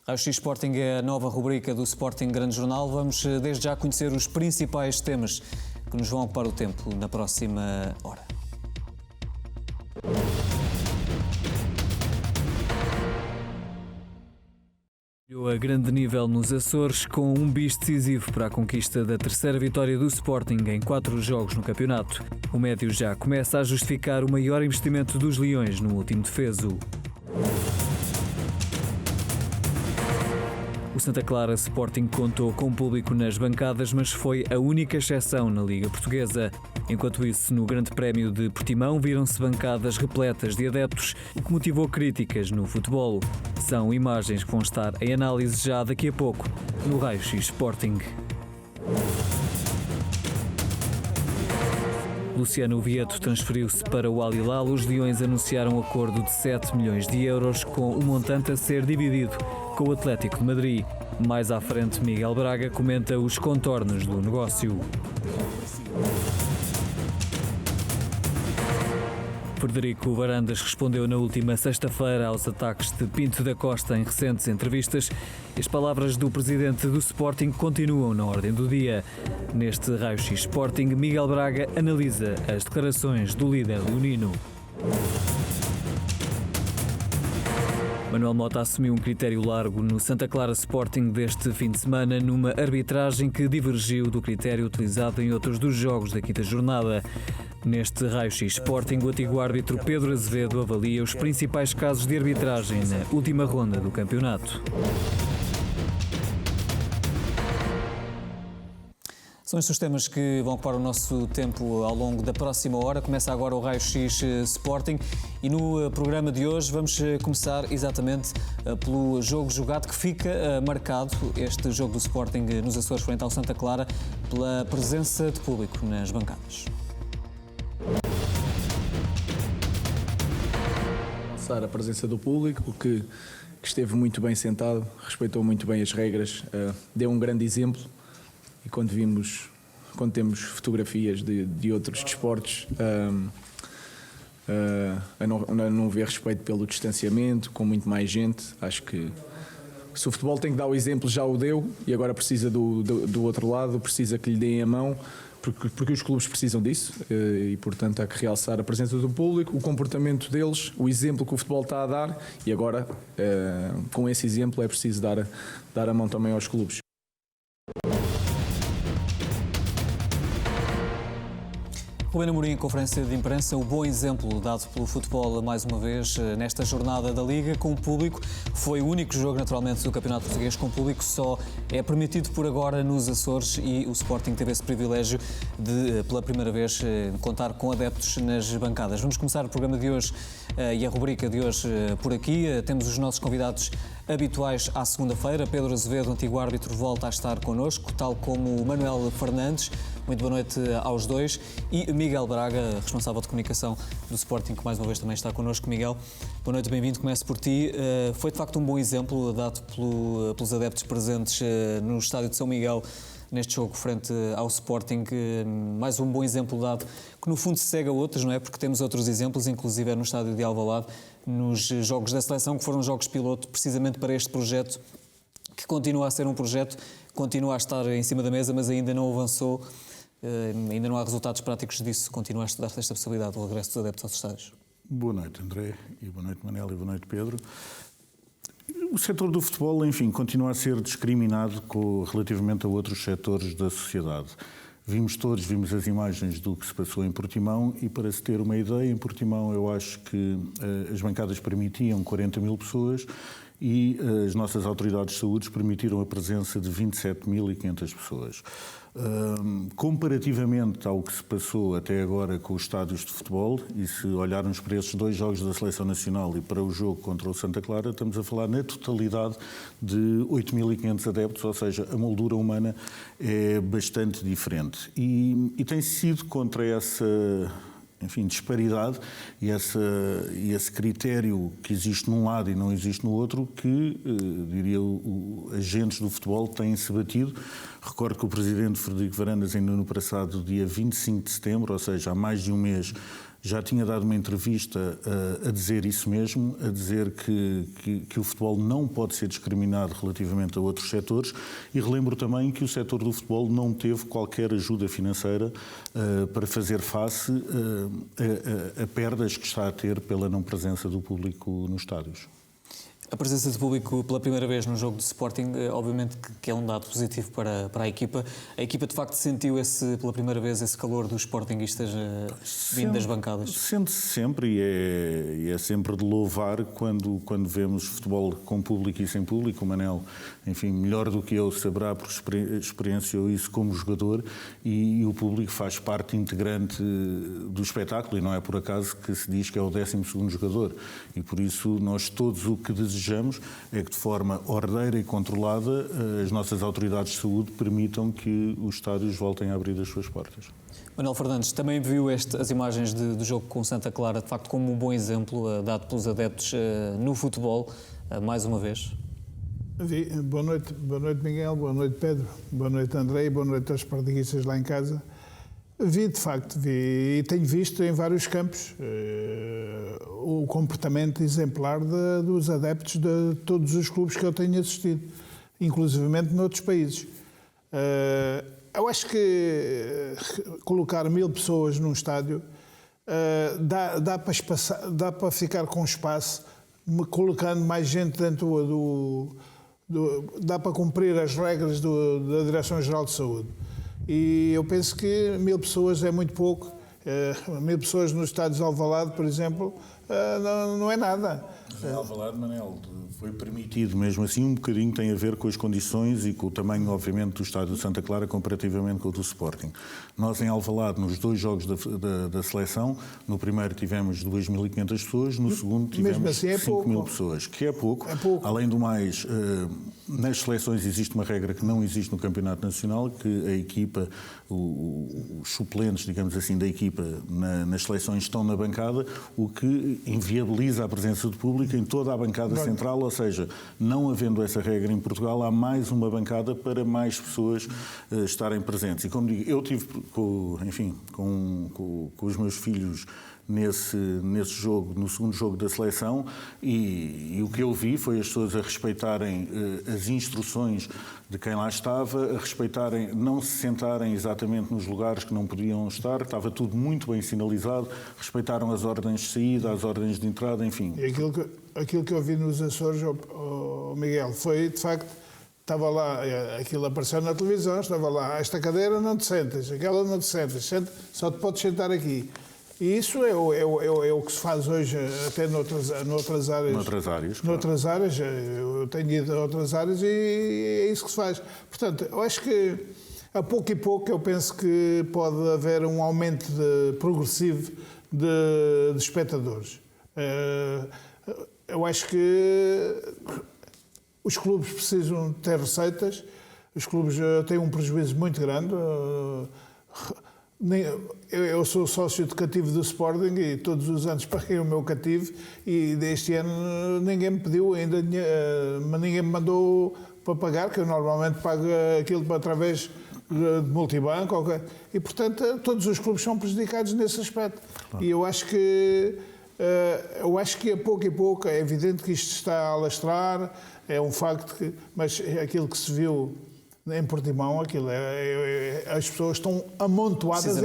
Raio-X Sporting é a nova rubrica do Sporting Grande Jornal. Vamos desde já conhecer os principais temas que nos vão ocupar o tempo na próxima hora. A grande nível nos Açores, com um bis decisivo para a conquista da terceira vitória do Sporting em 4 jogos no campeonato. O médio já começa a justificar o maior investimento dos Leões no último defeso. O Santa Clara Sporting contou com público nas bancadas, mas foi a única exceção na Liga Portuguesa. Enquanto isso, no Grande Prémio de Portimão, viram-se bancadas repletas de adeptos, o que motivou críticas no futebol. São imagens que vão estar em análise já daqui a pouco, no Raio-X Sporting. Luciano Vieto transferiu-se para o Al Hilal. Os Leões anunciaram um acordo de 7 milhões de euros, com o montante a ser dividido com o Atlético de Madrid. Mais à frente, Miguel Braga comenta os contornos do negócio. Frederico Varandas respondeu na última sexta-feira aos ataques de Pinto da Costa em recentes entrevistas. As palavras do presidente do Sporting continuam na ordem do dia. Neste Raio-X Sporting, Miguel Braga analisa as declarações do líder leonino. Manuel Mota assumiu um critério largo no Santa Clara Sporting deste fim de semana, numa arbitragem que divergiu do critério utilizado em outros dos jogos da quinta jornada. Neste Raio-X Sporting, o antigo árbitro Pedro Azevedo avalia os principais casos de arbitragem na última ronda do campeonato. São estes os temas que vão ocupar o nosso tempo ao longo da próxima hora. Começa agora o Raio-X Sporting e no programa de hoje vamos começar exatamente pelo jogo jogado que fica marcado, este jogo do Sporting nos Açores frente ao Santa Clara, pela presença de público nas bancadas. A presença do público, que esteve muito bem sentado, respeitou muito bem as regras, deu um grande exemplo. E quando temos fotografias de outros desportos, a não ver respeito pelo distanciamento, com muito mais gente, acho que se o futebol tem que dar o exemplo, já o deu, e agora precisa do outro lado, precisa que lhe deem a mão, porque os clubes precisam disso, e portanto há que realçar a presença do público, o comportamento deles, o exemplo que o futebol está a dar, e agora com esse exemplo é preciso dar a mão também aos clubes. Rubén Amorim, em conferência de imprensa, o bom exemplo dado pelo futebol mais uma vez nesta jornada da Liga com o público. Foi o único jogo naturalmente do Campeonato Português com público, só é permitido por agora nos Açores, e o Sporting teve esse privilégio de, pela primeira vez, contar com adeptos nas bancadas. Vamos começar o programa de hoje e a rubrica de hoje por aqui. Temos os nossos convidados habituais à segunda-feira. Pedro Azevedo, antigo árbitro, volta a estar connosco, tal como o Manuel Fernandes. Muito boa noite aos dois. E Miguel Braga, responsável de comunicação do Sporting, que mais uma vez também está connosco. Miguel, boa noite, bem-vindo. Começo por ti. Foi de facto um bom exemplo dado pelos adeptos presentes no estádio de São Miguel neste jogo frente ao Sporting. Mais um bom exemplo dado, que no fundo se segue a outros, não é? Porque temos outros exemplos, inclusive no estádio de Alvalade, nos jogos da seleção, que foram jogos piloto precisamente para este projeto, que continua a ser um projeto, continua a estar em cima da mesa, mas ainda não avançou. Ainda não há resultados práticos disso. Continua a estudar esta possibilidade do regresso dos adeptos aos estádios. Boa noite, André, e boa noite, Manel, e boa noite, Pedro. O setor do futebol, enfim, continua a ser discriminado relativamente a outros setores da sociedade. Vimos as imagens do que se passou em Portimão, e para se ter uma ideia, em Portimão eu acho que as bancadas permitiam 40 mil pessoas e as nossas autoridades de saúde permitiram a presença de 27.500 pessoas. Comparativamente ao que se passou até agora com os estádios de futebol, e se olharmos para esses 2 jogos da Seleção Nacional e para o jogo contra o Santa Clara, estamos a falar na totalidade de 8.500 adeptos, ou seja, a moldura humana é bastante diferente. E tem sido contra essa, enfim, disparidade e esse critério que existe num lado e não existe no outro, que, diria, agentes do futebol têm-se batido. Recordo que o presidente Frederico Varandas, ainda no passado dia 25 de setembro, ou seja, há mais de um mês, já tinha dado uma entrevista a dizer isso mesmo, a dizer que o futebol não pode ser discriminado relativamente a outros setores, e relembro também que o setor do futebol não teve qualquer ajuda financeira para fazer face a perdas que está a ter pela não presença do público nos estádios. A presença de público pela primeira vez no jogo de Sporting, obviamente que é um dado positivo para a equipa. A equipa de facto sentiu pela primeira vez esse calor dos sportinguistas vindo das bancadas? Sente-se sempre, e é sempre de louvar quando vemos futebol com público e sem público. O Manel, enfim, melhor do que eu saberá, porque experienciou isso como jogador, e o público faz parte integrante do espetáculo, e não é por acaso que se diz que é o 12º jogador, e por isso nós todos o que desejamos é que de forma ordeira e controlada as nossas autoridades de saúde permitam que os estádios voltem a abrir as suas portas. Manuel Fernandes, também viu as imagens do jogo com Santa Clara, de facto, como um bom exemplo dado pelos adeptos no futebol, mais uma vez? Boa noite Miguel, boa noite Pedro, boa noite André e boa noite aos sportinguistas lá em casa. Vi, de facto, e tenho visto em vários campos o comportamento exemplar dos adeptos de todos os clubes que eu tenho assistido, inclusivamente noutros países. Eu acho que colocar 1000 pessoas num estádio dá para ficar com espaço, colocando mais gente dentro dá para cumprir as regras da Direção-Geral de Saúde. E eu penso que 1000 pessoas é muito pouco. 1000 pessoas nos estádios de Alvalade, por exemplo, não é nada. Em Alvalade, Manel, foi permitido mesmo assim, um bocadinho tem a ver com as condições e com o tamanho, obviamente, do estádio de Santa Clara comparativamente com o do Sporting. Nós, em Alvalade, nos 2 jogos da seleção, no primeiro tivemos 2.500 pessoas, no segundo tivemos assim 5.000 pessoas, que é pouco. Além do mais, nas seleções existe uma regra que não existe no Campeonato Nacional, que a equipa, os suplentes, digamos assim, da equipa nas seleções estão na bancada, o que inviabiliza a presença do público em toda a bancada central, ou seja, não havendo essa regra em Portugal, há mais uma bancada para mais pessoas estarem presentes. E como digo, eu tive, com os meus filhos nesse jogo, no segundo jogo da seleção, e o que eu vi foi as pessoas a respeitarem as instruções de quem lá estava, a respeitarem, não se sentarem exatamente nos lugares que não podiam estar, estava tudo muito bem sinalizado, respeitaram as ordens de saída, as ordens de entrada, enfim. E aquilo que eu vi nos Açores, Miguel, foi de facto, estava lá, aquilo apareceu na televisão, estava lá, esta cadeira não te sentas, aquela não te sentas, só te podes sentar aqui. E isso é o que se faz hoje até noutras áreas. Noutras áreas, eu tenho ido a outras áreas e é isso que se faz. Portanto, eu acho que a pouco e pouco eu penso que pode haver um aumento progressivo de espectadores. Eu acho que os clubes precisam ter receitas, os clubes têm um prejuízo muito grande. Eu sou sócio de cativo do Sporting e todos os anos paguei o meu cativo, e deste ano ninguém me pediu ainda, ninguém me mandou para pagar, que eu normalmente pago aquilo através de multibanco, e portanto todos os clubes são prejudicados nesse aspecto. Claro. E eu acho que a pouco e pouco, é evidente que isto está a alastrar, é um facto, mas aquilo que se viu em Portimão, as pessoas estão amontoadas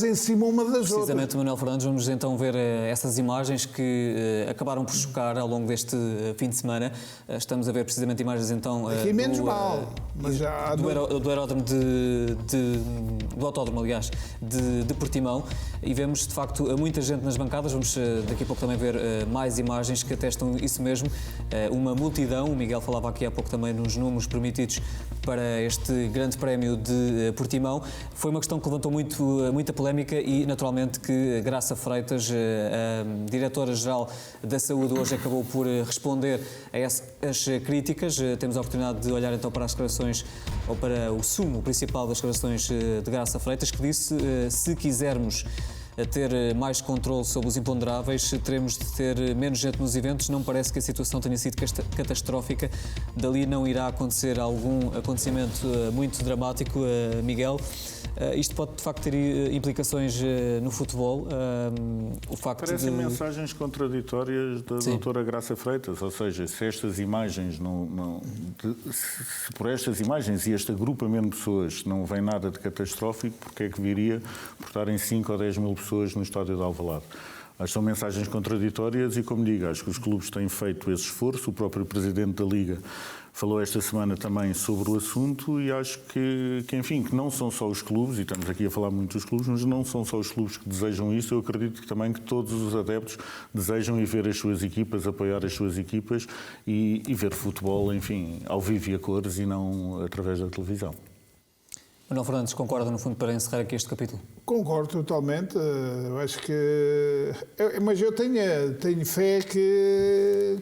em cima uma das outras. Precisamente, Manuel Fernandes, vamos então ver essas imagens que acabaram por chocar ao longo deste fim de semana. Estamos a ver precisamente imagens então aqui menos mal, mas já do aeródromo do autódromo, aliás, de Portimão, e vemos de facto muita gente nas bancadas. Vamos daqui a pouco também ver mais imagens que atestam isso mesmo, uma multidão. O Miguel falava aqui há pouco também nos números permitidos para este grande prémio de Portimão. Foi uma questão que levantou muita polémica e, naturalmente, que Graça Freitas, a Diretora-Geral da Saúde, hoje acabou por responder a essas críticas. Temos a oportunidade de olhar então para as declarações, ou para o sumo principal das declarações de Graça Freitas, que disse: se quisermos ter mais controle sobre os imponderáveis, teremos de ter menos gente nos eventos. Não parece que a situação tenha sido catastrófica. Dali não irá acontecer algum acontecimento muito dramático, Miguel. Isto pode, de facto, ter implicações no futebol. O facto Parecem mensagens contraditórias da doutora Graça Freitas, ou seja, se estas imagens se por estas imagens e este agrupamento de pessoas não vem nada de catastrófico, porque é que viria por estarem 5 ou 10 mil pessoas no estádio de Alvalade? Acho que são mensagens contraditórias e, como digo, acho que os clubes têm feito esse esforço. O próprio Presidente da Liga falou esta semana também sobre o assunto e acho que enfim, que não são só os clubes, e estamos aqui a falar muito dos clubes, mas não são só os clubes que desejam isso. Eu acredito que também que todos os adeptos desejam ir ver as suas equipas, apoiar as suas equipas e ver futebol, enfim, ao vivo e a cores e não através da televisão. Manuel Fernandes, concorda, no fundo, para encerrar aqui este capítulo? Concordo totalmente. Eu acho que... Mas eu tenho fé que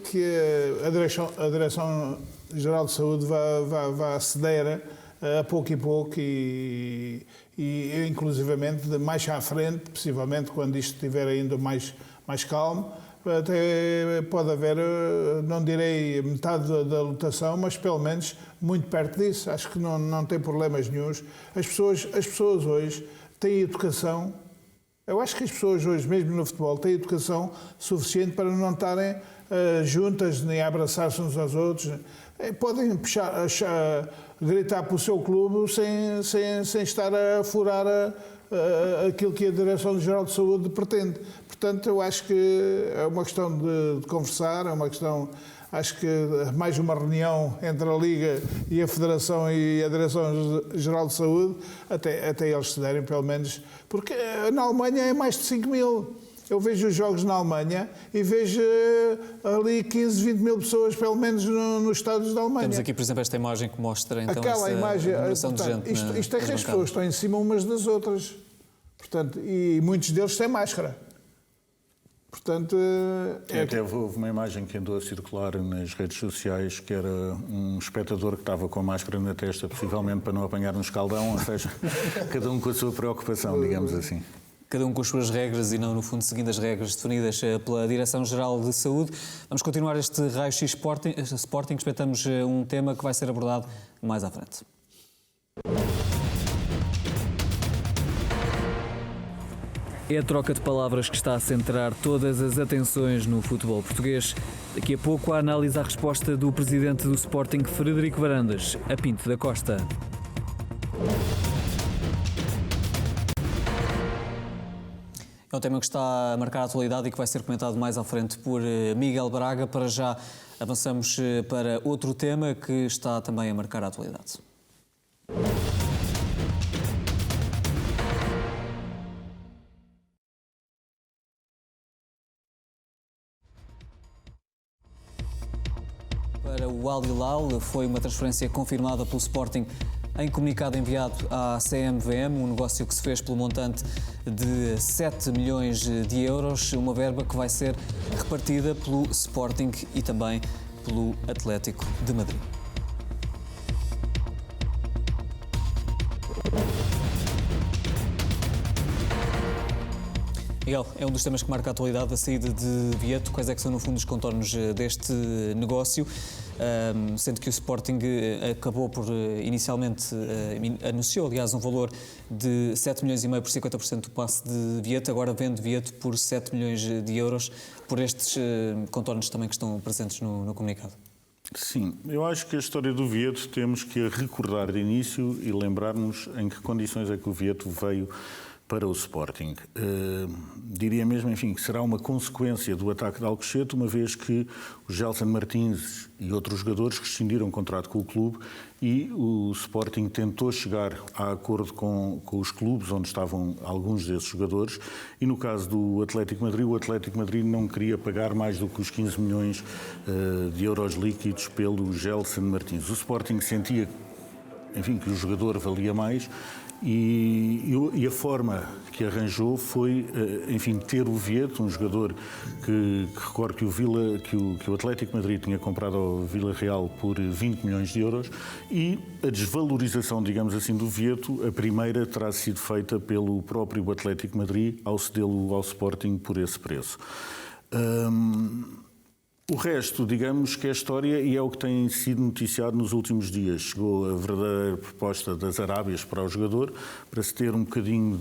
a Direção-Geral de Saúde vai ceder a pouco e pouco e inclusivamente mais à frente, possivelmente quando isto estiver ainda mais calmo, até pode haver, não direi metade da lotação, mas pelo menos muito perto disso. Acho que não tem problemas nenhuns. As pessoas hoje têm educação. Eu acho que as pessoas hoje, mesmo no futebol, têm educação suficiente para não estarem juntas nem a abraçar-se uns aos outros. Podem gritar para o seu clube sem estar a furar aquilo que a Direção-Geral de Saúde pretende. Portanto, eu acho que é uma questão de conversar, é uma questão, acho que mais uma reunião entre a Liga e a Federação e a Direção-Geral de Saúde, até eles se derem pelo menos, porque na Alemanha é mais de 5 mil. Eu vejo os jogos na Alemanha e vejo ali 15, 20 mil pessoas, pelo menos, nos estádios da Alemanha. Temos aqui, por exemplo, esta imagem que mostra então aquela imagem, portanto, de gente isto é que as pessoas estão em cima umas das outras. Portanto, e muitos deles têm máscara. Portanto, Até houve uma imagem que andou a circular nas redes sociais que era um espectador que estava com a máscara na testa, possivelmente para não apanhar um escaldão, ou seja, cada um com a sua preocupação, digamos assim. Cada um com as suas regras e não, no fundo, seguindo as regras definidas pela Direção-Geral de Saúde. Vamos continuar este raio-x Sporting. Respeitamos um tema que vai ser abordado mais à frente. É a troca de palavras que está a centrar todas as atenções no futebol português. Daqui a pouco, a análise à resposta do presidente do Sporting, Frederico Varandas, a Pinto da Costa. É um tema que está a marcar a atualidade e que vai ser comentado mais à frente por Miguel Braga. Para já avançamos para outro tema que está também a marcar a atualidade. Para o Al Hilal foi uma transferência confirmada pelo Sporting em comunicado enviado à CMVM, um negócio que se fez pelo montante de 7 milhões de euros, uma verba que vai ser repartida pelo Sporting e também pelo Atlético de Madrid. Miguel, é um dos temas que marca a atualidade, a saída de Vieto. Quais é que são, no fundo, os contornos deste negócio? Sendo que o Sporting acabou por, inicialmente, anunciou, aliás, um valor de 7 milhões e meio por 50% do passe de Vieto, agora vende Vieto por 7 milhões de euros, por estes contornos também que estão presentes no comunicado. Sim, eu acho que a história do Vieto temos que recordar de início e lembrar-nos em que condições é que o Vieto veio para o Sporting. Diria mesmo, enfim, que será uma consequência do ataque de Alcochete, uma vez que o Gelson Martins e outros jogadores rescindiram o contrato com o clube e o Sporting tentou chegar a acordo com os clubes onde estavam alguns desses jogadores e no caso do Atlético de Madrid, o Atlético de Madrid não queria pagar mais do que os 15 milhões de euros líquidos pelo Gelson Martins. O Sporting sentia, enfim, que o jogador valia mais e a forma que arranjou foi, enfim, ter o Vieto, um jogador que recordo que o Atlético de Madrid tinha comprado ao Vila Real por 20 milhões de euros e a desvalorização, digamos assim, do Vieto, a primeira terá sido feita pelo próprio Atlético de Madrid ao cedê-lo ao Sporting por esse preço. O resto, digamos que é história e é o que tem sido noticiado nos últimos dias. Chegou a verdadeira proposta das Arábias para o jogador, para se ter um bocadinho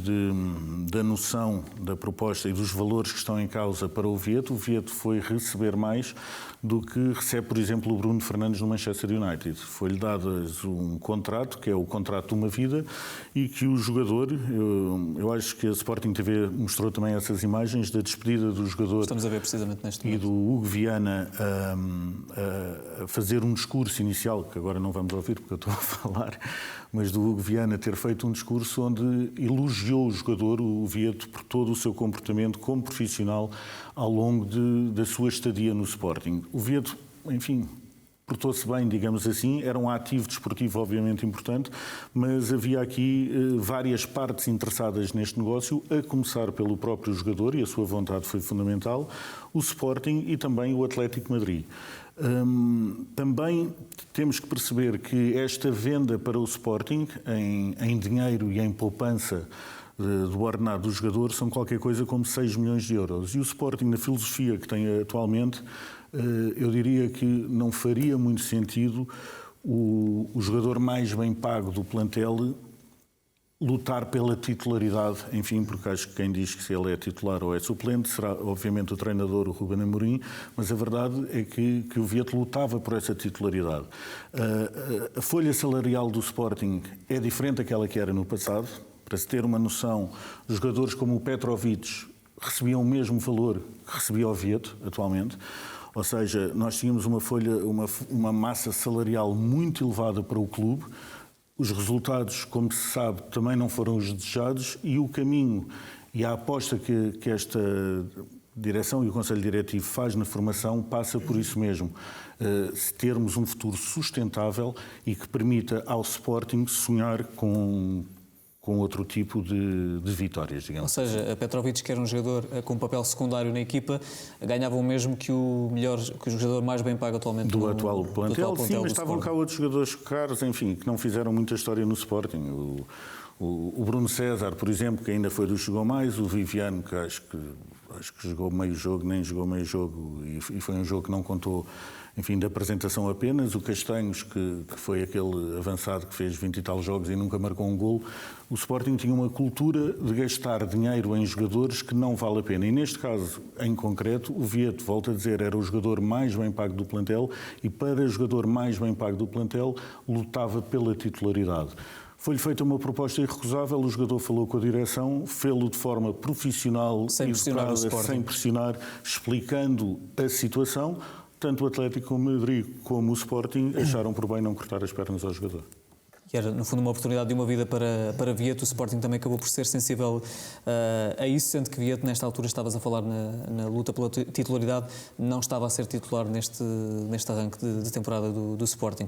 da noção da proposta e dos valores que estão em causa para o Vieto. O Vieto foi receber mais do que recebe, por exemplo, o Bruno Fernandes no Manchester United. Foi-lhe dado um contrato, que é o contrato de uma vida, e que o jogador, eu acho que a Sporting TV mostrou também essas imagens da despedida do jogador. Estamos a ver precisamente neste momento. E do Hugo Viana a fazer um discurso inicial, que agora não vamos ouvir porque eu estou a falar, mas do Hugo Viana ter feito um discurso onde elogiou o jogador, o Vieto, por todo o seu comportamento como profissional ao longo da sua estadia no Sporting. O Vieto, enfim, portou-se bem, digamos assim, era um ativo desportivo obviamente importante, mas havia aqui várias partes interessadas neste negócio, a começar pelo próprio jogador, e a sua vontade foi fundamental, o Sporting e também o Atlético Madrid. Também temos que perceber que esta venda para o Sporting, em dinheiro e em poupança do ordenado do jogador, são qualquer coisa como 6 milhões de euros. E o Sporting, na filosofia que tem atualmente, eu diria que não faria muito sentido o jogador mais bem pago do plantel lutar pela titularidade, enfim, porque acho que quem diz que se ele é titular ou é suplente será, obviamente, o treinador, o Ruben Amorim, mas a verdade é que o Vieto lutava por essa titularidade. A folha salarial do Sporting é diferente daquela que era no passado. Para se ter uma noção, jogadores como o Petrovic recebiam o mesmo valor que recebia o Vieto, atualmente. Ou seja, nós tínhamos uma massa salarial muito elevada para o clube. Os resultados, como se sabe, também não foram os desejados, e o caminho e a aposta que esta direção e o Conselho Diretivo faz na formação passa por isso mesmo. Se termos um futuro sustentável e que permita ao Sporting sonhar com outro tipo de vitórias, digamos. Ou seja, a Petrovic, que era um jogador com um papel secundário na equipa, ganhava o mesmo que o jogador mais bem pago atualmente do atual plantel. Sim, mas estavam cá outros jogadores caros, enfim, que não fizeram muita história no Sporting. O Bruno César, por exemplo, que ainda foi do Jogou Mais, o Viviano, que acho que jogou meio jogo, nem jogou meio jogo, e foi um jogo que não contou, enfim, da apresentação apenas. O Castanhos, que foi aquele avançado que fez 20 e tal jogos e nunca marcou um golo. O Sporting tinha uma cultura de gastar dinheiro em jogadores que não vale a pena. E neste caso, em concreto, o Vieto, volto a dizer, era o jogador mais bem pago do plantel, e para o jogador mais bem pago do plantel, lutava pela titularidade. Foi-lhe feita uma proposta irrecusável, o jogador falou com a direção, fê-lo de forma profissional, educada, sem pressionar, explicando a situação. Tanto o Atlético Madrid como o Sporting acharam por bem não cortar as pernas ao jogador. Que era, no fundo, uma oportunidade de uma vida para Vieto. O Sporting também acabou por ser sensível a isso, sendo que Vieto, nesta altura, estavas a falar na luta pela titularidade, não estava a ser titular neste arranque de temporada do Sporting.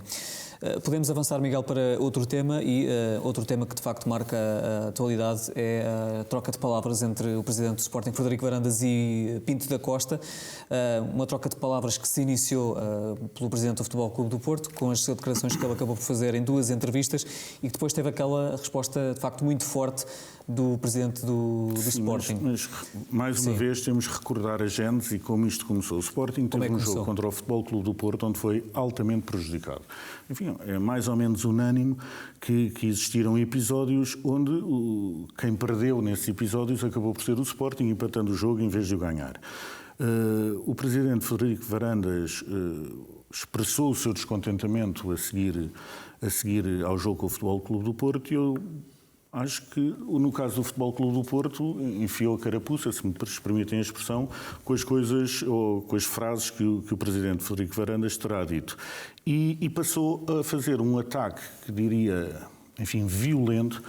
Podemos avançar, Miguel, para outro tema, e outro tema que de facto marca a atualidade é a troca de palavras entre o presidente do Sporting, Frederico Varandas, e Pinto da Costa. Uma troca de palavras que se iniciou pelo presidente do Futebol Clube do Porto, com as declarações que ele acabou por fazer em 2 entrevistas, e que depois teve aquela resposta de facto muito forte do presidente do Sporting. Mas mais uma vez temos que recordar a gênese e como isto começou. O Sporting teve um jogo contra o Futebol Clube do Porto onde foi altamente prejudicado. Enfim, é mais ou menos unânime que existiram episódios onde quem perdeu nesses episódios acabou por ser o Sporting, empatando o jogo em vez de o ganhar. O presidente Frederico Varandas expressou o seu descontentamento a seguir ao jogo com o Futebol Clube do Porto, e eu acho que, no caso do Futebol Clube do Porto, enfiou a carapuça, se me permitem a expressão, com as coisas ou com as frases que o presidente Frederico Varandas terá dito. E passou a fazer um ataque, que diria, enfim, violento,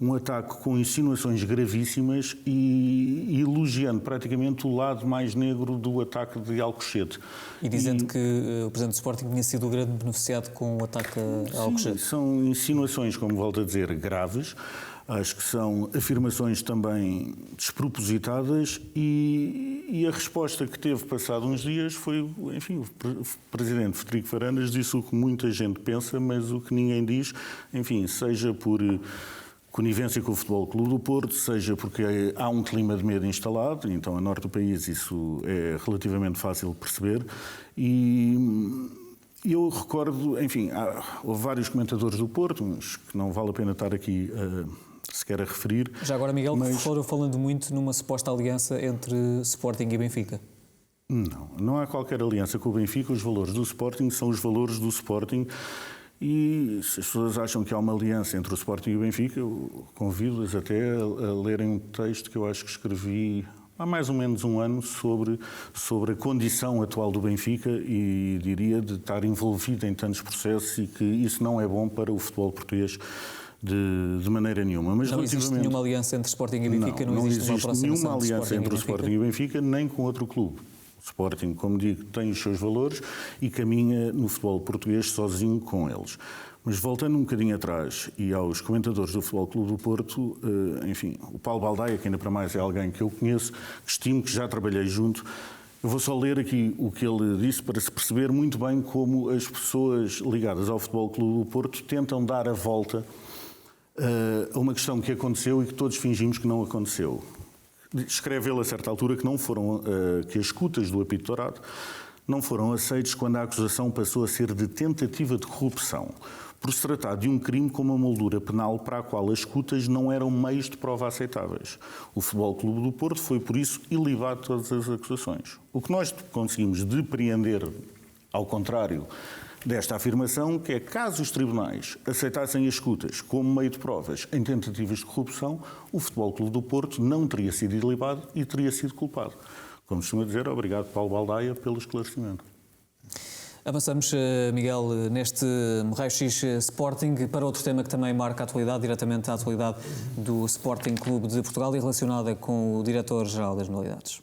um ataque com insinuações gravíssimas e elogiando praticamente o lado mais negro do ataque de Alcochete. E dizendo que o presidente do Sporting tinha sido o grande beneficiado com o ataque a Alcochete. São insinuações, como volto a dizer, graves. Acho que são afirmações também despropositadas, e a resposta que teve passado uns dias foi, enfim, o presidente Frederico Varandas disse o que muita gente pensa, mas o que ninguém diz, enfim, seja por conivência com o Futebol Clube do Porto, seja porque há um clima de medo instalado, então a norte do país isso é relativamente fácil de perceber, e eu recordo, enfim, houve vários comentadores do Porto, mas que não vale a pena estar aqui sequer a referir. Já agora, Miguel, foram falando muito numa suposta aliança entre Sporting e Benfica. Não há qualquer aliança com o Benfica, os valores do Sporting são os valores do Sporting. E se as pessoas acham que há uma aliança entre o Sporting e o Benfica, eu convido-as até a lerem um texto que eu acho que escrevi há mais ou menos um ano sobre a condição atual do Benfica e diria de estar envolvido em tantos processos e que isso não é bom para o futebol português de maneira nenhuma. Mas não existe nenhuma aliança entre Sporting e Benfica? Não existe uma aproximação nenhuma aliança entre o Sporting e o Benfica, nem com outro clube. O Sporting, como digo, tem os seus valores e caminha no futebol português sozinho com eles. Mas voltando um bocadinho atrás e aos comentadores do Futebol Clube do Porto, enfim, o Paulo Baldaia, que ainda para mais é alguém que eu conheço, que estimo, que já trabalhei junto, eu vou só ler aqui o que ele disse para se perceber muito bem como as pessoas ligadas ao Futebol Clube do Porto tentam dar a volta a uma questão que aconteceu e que todos fingimos que não aconteceu. Escreve ele a certa altura que as escutas do apito dourado não foram aceitas quando a acusação passou a ser de tentativa de corrupção, por se tratar de um crime com uma moldura penal para a qual as escutas não eram meios de prova aceitáveis. O Futebol Clube do Porto foi, por isso, ilibado de todas as acusações. O que nós conseguimos depreender, ao contrário desta afirmação, que é caso os tribunais aceitassem as escutas como meio de provas em tentativas de corrupção, o Futebol Clube do Porto não teria sido ilibado e teria sido culpado. Como costuma dizer, obrigado Paulo Baldaia pelo esclarecimento. Avançamos, Miguel, neste raio-x Sporting para outro tema que também marca a atualidade, diretamente a atualidade do Sporting Clube de Portugal e relacionada com o diretor-geral das modalidades.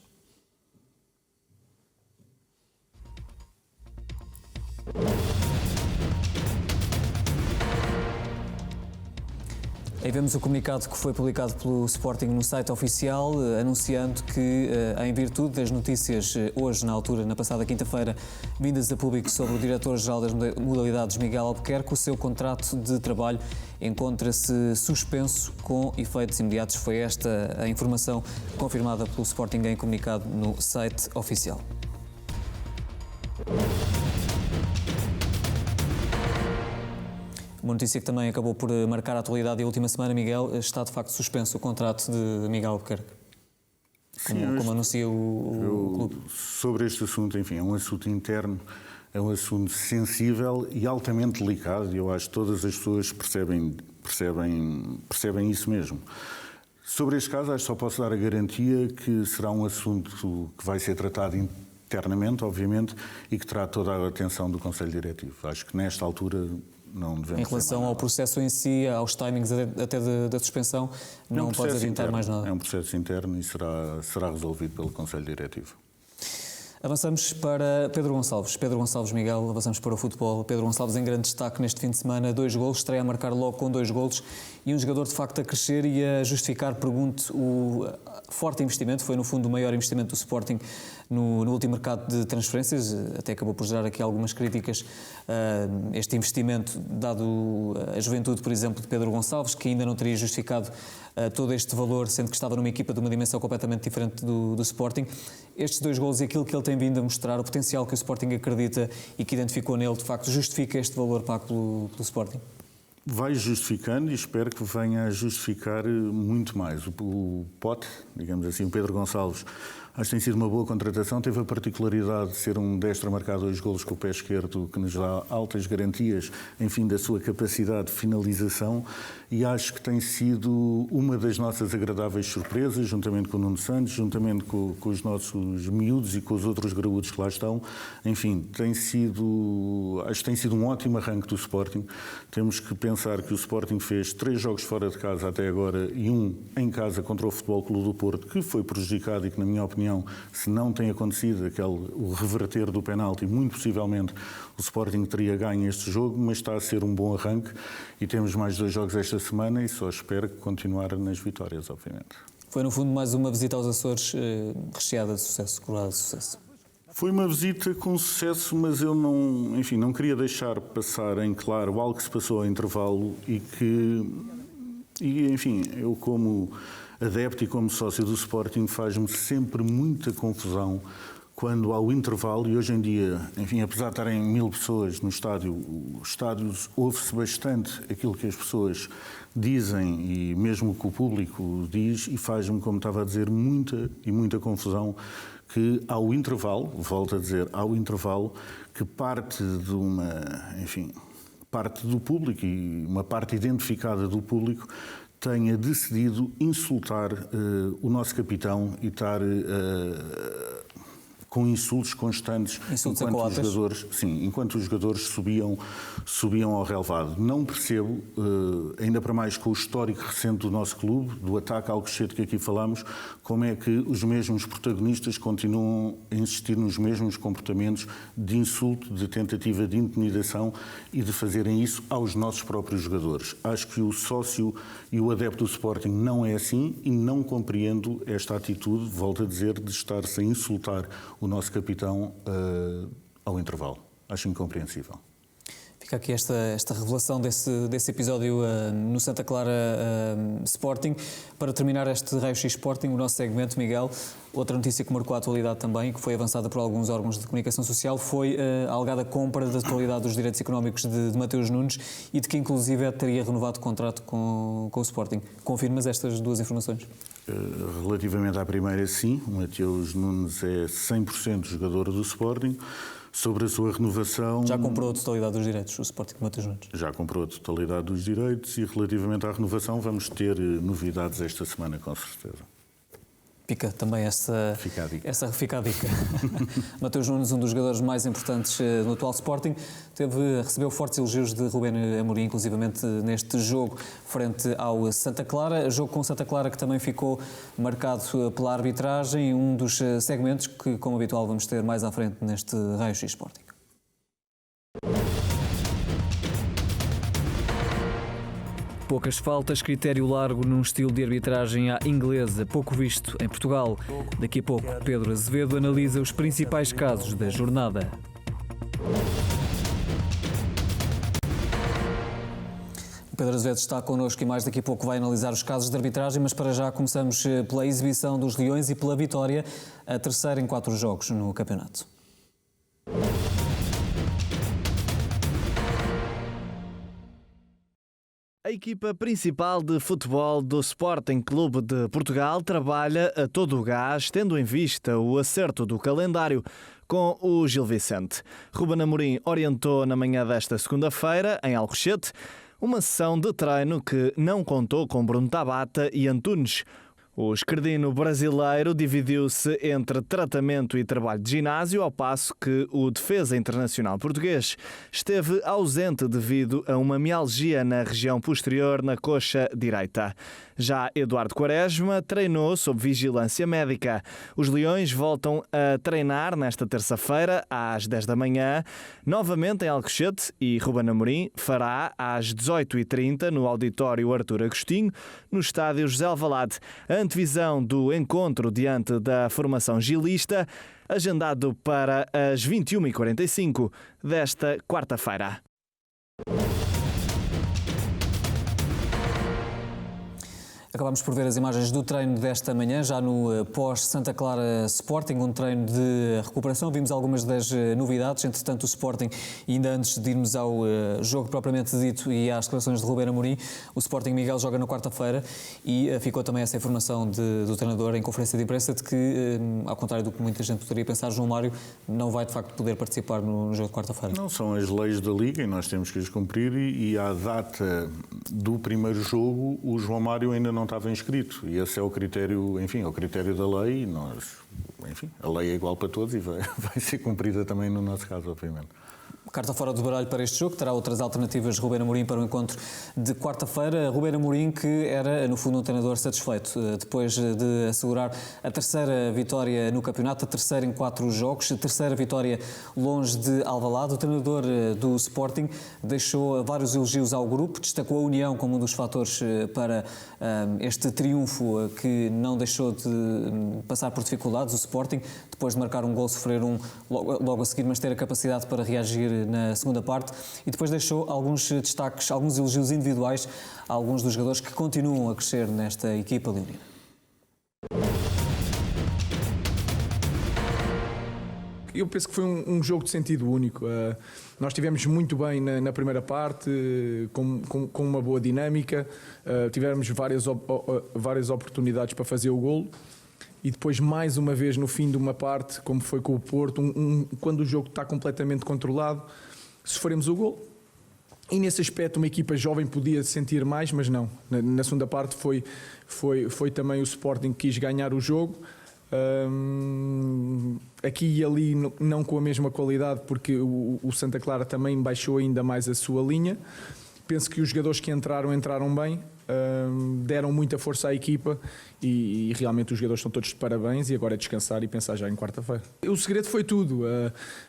Aí vemos o comunicado que foi publicado pelo Sporting no site oficial, anunciando que, em virtude das notícias hoje, na passada quinta-feira, vindas a público sobre o diretor-geral das modalidades, Miguel Albuquerque, o seu contrato de trabalho encontra-se suspenso com efeitos imediatos. Foi esta a informação confirmada pelo Sporting em comunicado no site oficial. Uma notícia que também acabou por marcar a atualidade e a última semana, Miguel, está de facto suspenso o contrato de Miguel Albuquerque, como anuncia o clube. Sobre este assunto, enfim, é um assunto interno, é um assunto sensível e altamente delicado, e eu acho que todas as pessoas percebem isso mesmo. Sobre este caso, acho que só posso dar a garantia que será um assunto que vai ser tratado internamente, obviamente, e que terá toda a atenção do Conselho Diretivo. Acho que nesta altura não devemos. Em relação ao processo em si, aos timings até da suspensão, não pode adiantar mais nada. É um processo interno e será resolvido pelo Conselho Diretivo. Avançamos para Pedro Gonçalves. Pedro Gonçalves, Miguel, avançamos para o futebol. Pedro Gonçalves em grande destaque neste fim de semana, 2 golos, estreia a marcar logo com 2 golos e um jogador de facto a crescer e a justificar, pergunto, o forte investimento, foi no fundo o maior investimento do Sporting no último mercado de transferências, até acabou por gerar aqui algumas críticas este investimento, dado a juventude, por exemplo, de Pedro Gonçalves, que ainda não teria justificado todo este valor, sendo que estava numa equipa de uma dimensão completamente diferente do Sporting. Estes 2 golos e aquilo que ele tem vindo a mostrar, o potencial que o Sporting acredita e que identificou nele, de facto, justifica este valor pago pelo Sporting? Vai justificando e espero que venha a justificar muito mais. O Pote, digamos assim, o Pedro Gonçalves, acho que tem sido uma boa contratação. Teve a particularidade de ser um destro a marcar 2 golos com o pé esquerdo, que nos dá altas garantias, enfim, da sua capacidade de finalização, e acho que tem sido uma das nossas agradáveis surpresas, juntamente com o Nuno Santos, juntamente com os nossos miúdos e com os outros graúdos que lá estão. Enfim, acho que tem sido um ótimo arranque do Sporting. Temos que pensar que o Sporting fez 3 jogos fora de casa até agora e 1 em casa contra o Futebol Clube do Porto, que foi prejudicado e que, na minha opinião, se não tem acontecido o reverter do penalti, muito possivelmente o Sporting teria ganho este jogo, mas está a ser um bom arranque e temos mais 2 jogos esta semana e só espero continuar nas vitórias, obviamente. Foi, no fundo, mais uma visita aos Açores recheada de sucesso, coroada de sucesso. Foi uma visita com sucesso, mas eu não queria deixar passar em claro algo que se passou ao intervalo e que E, enfim, eu como adepto e como sócio do Sporting faz-me sempre muita confusão quando ao intervalo, e hoje em dia, enfim, apesar de estarem 1000 pessoas no estádio, os estádios ouve-se bastante aquilo que as pessoas dizem e mesmo o que o público diz, e faz-me, como estava a dizer, muita confusão que ao intervalo, volto a dizer, ao intervalo, que parte de uma, enfim, parte do público e uma parte identificada do público tenha decidido insultar o nosso capitão e estar com insultos constantes enquanto os jogadores subiam ao relvado. Não percebo, ainda para mais com o histórico recente do nosso clube, do ataque ao Alcochete que aqui falamos, como é que os mesmos protagonistas continuam a insistir nos mesmos comportamentos de insulto, de tentativa de intimidação e de fazerem isso aos nossos próprios jogadores. Acho que o sócio e o adepto do Sporting não é assim e não compreendo esta atitude, volto a dizer, de estar-se a insultar o nosso capitão ao intervalo. Acho incompreensível. Fica aqui esta revelação desse episódio no Santa Clara Sporting. Para terminar este Raio-X Sporting, o nosso segmento, Miguel, outra notícia que marcou a atualidade também, que foi avançada por alguns órgãos de comunicação social, foi a alegada compra da totalidade dos direitos económicos de Mateus Nunes e de que inclusive teria renovado o contrato com o Sporting. Confirmas estas duas informações? Relativamente à primeira, sim. O Mateus Nunes é 100% jogador do Sporting. Sobre a sua renovação... Já comprou a totalidade dos direitos, o Sporting de Mateus Nunes? Já comprou a totalidade dos direitos e relativamente à renovação vamos ter novidades esta semana, com certeza. Fica também Fica a dica. Fica a dica. Mateus Nunes, um dos jogadores mais importantes no atual Sporting, recebeu fortes elogios de Ruben Amorim, inclusivamente neste jogo frente ao Santa Clara. Jogo com Santa Clara que também ficou marcado pela arbitragem, um dos segmentos que, como habitual, vamos ter mais à frente neste Raio-X Sporting. Poucas faltas, critério largo num estilo de arbitragem à inglesa, pouco visto em Portugal. Daqui a pouco, Pedro Azevedo analisa os principais casos da jornada. O Pedro Azevedo está connosco e mais daqui a pouco vai analisar os casos de arbitragem, mas para já começamos pela exibição dos Leões e pela vitória, a terceira em 4 jogos no campeonato. A equipa principal de futebol do Sporting Clube de Portugal trabalha a todo o gás, tendo em vista o acerto do calendário com o Gil Vicente. Ruben Amorim orientou na manhã desta segunda-feira, em Alcochete, uma sessão de treino que não contou com Bruno Tabata e Antunes. O esquerdino brasileiro dividiu-se entre tratamento e trabalho de ginásio, ao passo que o defesa internacional português esteve ausente devido a uma mialgia na região posterior na coxa direita. Já Eduardo Quaresma treinou sob vigilância médica. Os Leões voltam a treinar nesta terça-feira, às 10 da manhã, novamente em Alcochete, e Ruben Amorim fará às 18h30 no auditório Artur Agostinho, no estádio José Alvalade. A antevisão do encontro diante da formação gilista, agendado para as 21h45 desta quarta-feira. Acabámos por ver as imagens do treino desta manhã, já no pós-Santa Clara Sporting, um treino de recuperação. Vimos algumas das novidades, entretanto o Sporting, e ainda antes de irmos ao jogo propriamente dito e às declarações de Ruben Amorim, o Sporting, Miguel, joga na quarta-feira e ficou também essa informação do treinador em conferência de imprensa de que, ao contrário do que muita gente poderia pensar, João Mário não vai de facto poder participar no jogo de quarta-feira. Não, são as leis da Liga e nós temos que as cumprir, e à data do primeiro jogo o João Mário ainda não estava inscrito, e esse é o critério, enfim, é o critério da lei, e nós, enfim, a lei é igual para todos e vai ser cumprida também no nosso caso, obviamente. Carta fora do baralho para este jogo, terá outras alternativas Ruben Amorim para o encontro de quarta-feira. Ruben Amorim, que era, no fundo, um treinador satisfeito, depois de assegurar a terceira vitória no campeonato, a terceira em 4 jogos, a terceira vitória longe de Alvalade. O treinador do Sporting deixou vários elogios ao grupo, destacou a união como um dos fatores para este triunfo que não deixou de passar por dificuldades. O Sporting, depois de marcar um gol, sofrer logo a seguir, mas ter a capacidade para reagir na segunda parte e depois deixou alguns destaques, alguns elogios individuais a alguns dos jogadores que continuam a crescer nesta equipa leonina. Eu penso que foi um jogo de sentido único. Nós estivemos muito bem na primeira parte, com uma boa dinâmica, tivemos várias oportunidades para fazer o golo e depois, mais uma vez, no fim de uma parte, como foi com o Porto, quando o jogo está completamente controlado, sofremos o golo. E nesse aspecto uma equipa jovem podia sentir mais, mas não. Na segunda parte foi também o Sporting que quis ganhar o jogo. Aqui e ali não com a mesma qualidade, porque o Santa Clara também baixou ainda mais a sua linha. Penso que os jogadores que entraram bem, deram muita força à equipa e realmente os jogadores estão todos de parabéns e agora é descansar e pensar já em quarta-feira. O segredo foi tudo.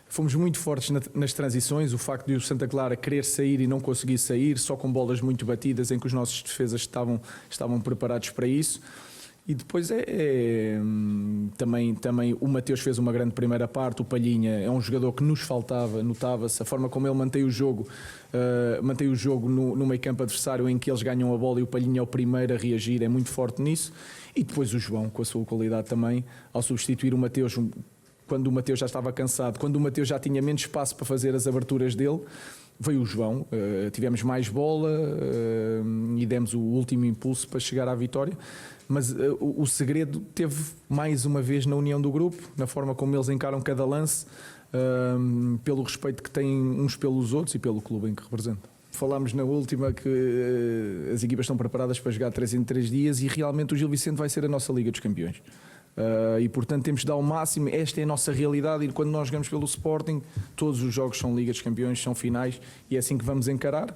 Fomos muito fortes nas transições, o facto de o Santa Clara querer sair e não conseguir sair, só com bolas muito batidas em que os nossos defesas estavam preparados para isso. E depois também o Mateus fez uma grande primeira parte, o Palhinha é um jogador que nos faltava, notava-se a forma como ele mantém o jogo no meio campo adversário em que eles ganham a bola e o Palhinha é o primeiro a reagir, é muito forte nisso. E depois o João, com a sua qualidade também, ao substituir o Mateus, quando o Mateus já estava cansado, quando o Mateus já tinha menos espaço para fazer as aberturas dele, veio o João, tivemos mais bola e demos o último impulso para chegar à vitória. Mas o segredo teve mais uma vez na união do grupo, na forma como eles encaram cada lance, pelo respeito que têm uns pelos outros e pelo clube em que representam. Falámos na última que as equipas estão preparadas para jogar 3 em 3 dias e realmente o Gil Vicente vai ser a nossa Liga dos Campeões. E portanto temos de dar o máximo, esta é a nossa realidade e quando nós jogamos pelo Sporting todos os jogos são Liga dos Campeões, são finais e é assim que vamos encarar.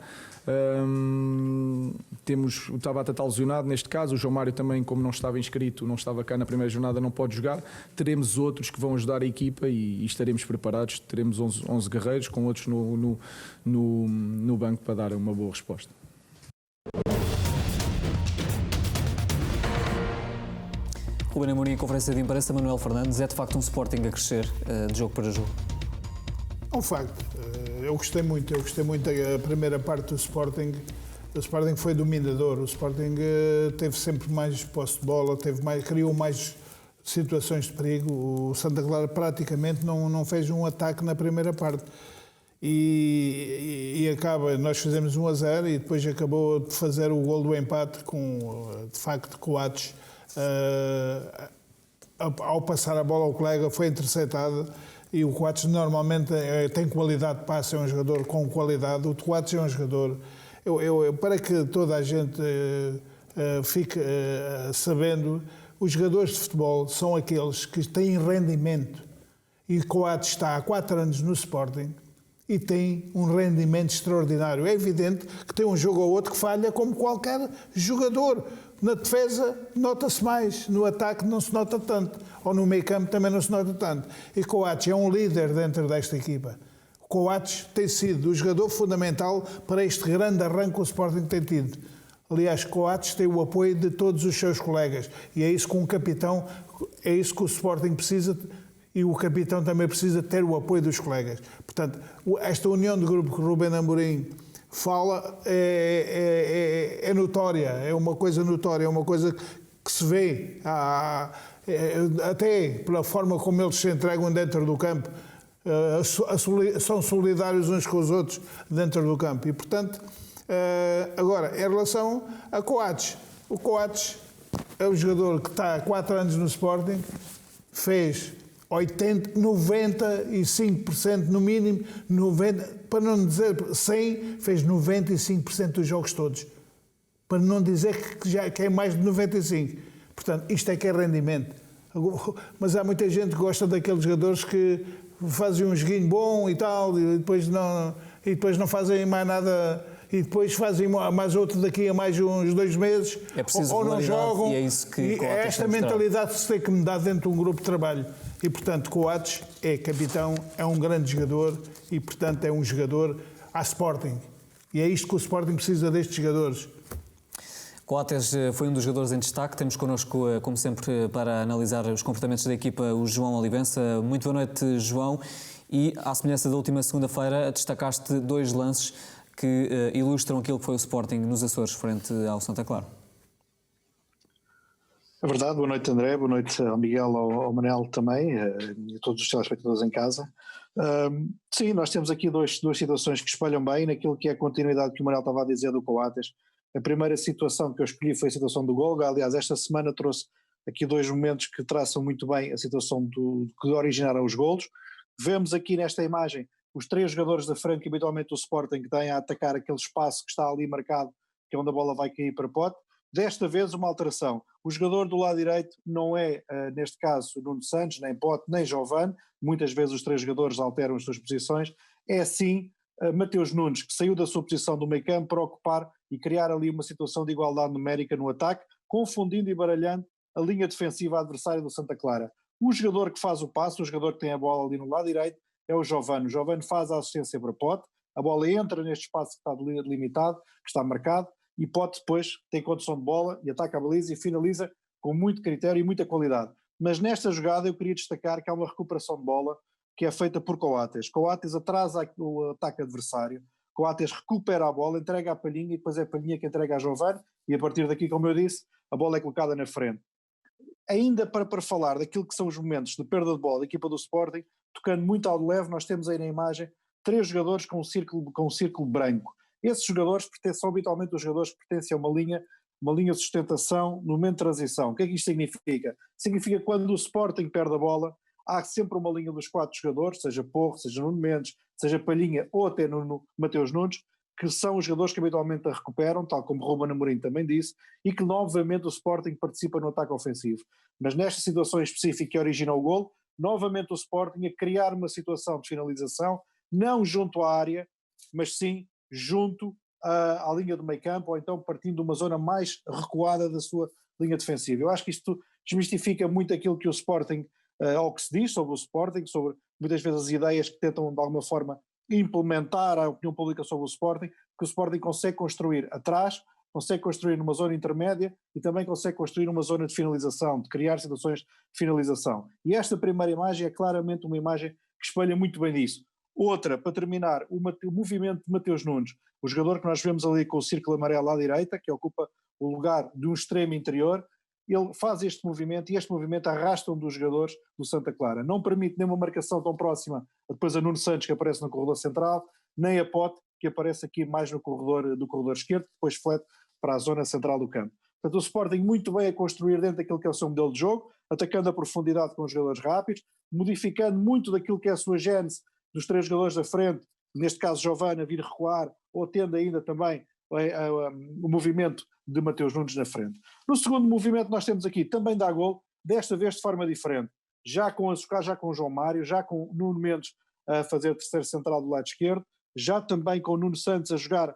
Temos o Tabata está lesionado neste caso, o João Mário também, como não estava inscrito, não estava cá na primeira jornada, não pode jogar. Teremos outros que vão ajudar a equipa e estaremos preparados, teremos 11 guerreiros com outros no banco para dar uma boa resposta. Ruben Amorim, em conferência de imprensa, Manuel Fernandes, é de facto um Sporting a crescer de jogo para jogo? É um facto. Eu gostei muito da primeira parte do Sporting. O Sporting foi dominador, o Sporting teve sempre mais posse de bola, criou mais situações de perigo. O Santa Clara praticamente não fez um ataque na primeira parte. E nós fizemos 1-0 e depois acabou de fazer o gol do empate com, de facto, Coates. Ao passar a bola ao colega foi interceptada e o Coates normalmente tem qualidade de passe, é um jogador com qualidade. O Coates é um jogador, para que toda a gente fique sabendo, os jogadores de futebol são aqueles que têm rendimento e o Coates está há 4 anos no Sporting e tem um rendimento extraordinário. É evidente que tem um jogo ou outro que falha como qualquer jogador. Na defesa nota-se mais, no ataque não se nota tanto, ou no meio campo também não se nota tanto. E Coates é um líder dentro desta equipa. Coates tem sido o jogador fundamental para este grande arranque que o Sporting tem tido. Aliás, Coates tem o apoio de todos os seus colegas e é isso que um capitão, é isso que o Sporting precisa e o capitão também precisa ter o apoio dos colegas. Portanto, esta união de grupo que o Ruben Amorim fala é notória, é uma coisa notória, é uma coisa que se vê, até pela forma como eles se entregam dentro do campo, são solidários uns com os outros dentro do campo. E, portanto, agora, em relação a Coates, o Coates é um jogador que está há 4 anos no Sporting, fez 95% no mínimo, 90%, para não dizer 100%, fez 95% dos jogos todos. Para não dizer que é mais de 95%. Portanto, isto é que é rendimento. Mas há muita gente que gosta daqueles jogadores que fazem um joguinho bom e tal, e depois não fazem mais nada, e depois fazem mais outro daqui a mais uns 2 meses, ou não jogam. E é isso que é esta mentalidade que se tem que mudar dentro de um grupo de trabalho. E, portanto, Coates é capitão, é um grande jogador e, portanto, é um jogador à Sporting. E é isto que o Sporting precisa destes jogadores. Coates foi um dos jogadores em destaque. Temos connosco, como sempre, para analisar os comportamentos da equipa, o João Olivença. Muito boa noite, João. e, à semelhança da última segunda-feira, destacaste 2 lances que ilustram aquilo que foi o Sporting nos Açores frente ao Santa Clara. É verdade, boa noite André, boa noite ao Miguel, ao Manel também, e a todos os telespectadores em casa. Sim, nós temos aqui duas situações que espalham bem naquilo que é a continuidade que o Manel estava a dizer do Coates. A primeira situação que eu escolhi foi a situação do gol. Aliás, esta semana trouxe aqui 2 momentos que traçam muito bem a situação que originaram os golos. Vemos aqui nesta imagem os 3 jogadores da frente que habitualmente o Sporting tem a atacar aquele espaço que está ali marcado, que é onde a bola vai cair para Pote. Desta vez uma alteração. O jogador do lado direito não é, neste caso, Nuno Santos, nem Pote, nem Jovane. Muitas vezes os 3 jogadores alteram as suas posições. É sim Mateus Nunes, que saiu da sua posição do meio campo para ocupar e criar ali uma situação de igualdade numérica no ataque, confundindo e baralhando a linha defensiva adversária do Santa Clara. O jogador que faz o passo, o jogador que tem a bola ali no lado direito, é o Jovane. O Jovane faz a assistência para Pote, a bola entra neste espaço que está delimitado, que está marcado, e Pote depois tem condução de bola e ataca a baliza e finaliza com muito critério e muita qualidade. Mas nesta jogada eu queria destacar que há uma recuperação de bola que é feita por Coates. Coates atrasa o ataque adversário, Coates recupera a bola, entrega a Palhinha e depois é a Palhinha que entrega a Jovane e a partir daqui, como eu disse, a bola é colocada na frente. Ainda para falar daquilo que são os momentos de perda de bola da equipa do Sporting, tocando muito ao de leve, nós temos aí na imagem 3 jogadores com um círculo branco. Esses jogadores são habitualmente os jogadores que pertencem a uma linha de sustentação no momento de transição. O que é que isto significa? Significa que quando o Sporting perde a bola, há sempre uma linha dos 4 jogadores, seja Porro, seja Nuno Mendes, seja Palhinha ou até Mateus Nunes, que são os jogadores que habitualmente a recuperam, tal como Ruben Amorim também disse, e que novamente o Sporting participa no ataque ofensivo. Mas nesta situação específica que origina o golo, novamente o Sporting a criar uma situação de finalização, não junto à área, mas sim junto à linha do meio campo, ou então partindo de uma zona mais recuada da sua linha defensiva. Eu acho que isto desmistifica muito aquilo que o Sporting, ou que se diz sobre o Sporting, sobre muitas vezes as ideias que tentam de alguma forma implementar a opinião pública sobre o Sporting, que o Sporting consegue construir atrás, consegue construir numa zona intermédia e também consegue construir uma zona de finalização, de criar situações de finalização. E esta primeira imagem é claramente uma imagem que espelha muito bem isso. Outra, para terminar, o movimento de Mateus Nunes, o jogador que nós vemos ali com o círculo amarelo à direita, que ocupa o lugar de um extremo interior, ele faz este movimento e este movimento arrasta um dos jogadores do Santa Clara. Não permite nem uma marcação tão próxima depois a Nuno Santos, que aparece no corredor central, nem a Pote, que aparece aqui mais no corredor esquerdo, depois flete para a zona central do campo. Portanto, o Sporting muito bem a construir dentro daquilo que é o seu modelo de jogo, atacando a profundidade com os jogadores rápidos, modificando muito daquilo que é a sua gênese dos 3 jogadores da frente, neste caso Jovane a vir recuar, ou tendo ainda também o movimento de Mateus Nunes na frente. No segundo movimento nós temos aqui, também dá gol, desta vez de forma diferente, já com o João Mário, já com o Nuno Mendes a fazer terceiro central do lado esquerdo, já também com o Nuno Santos a jogar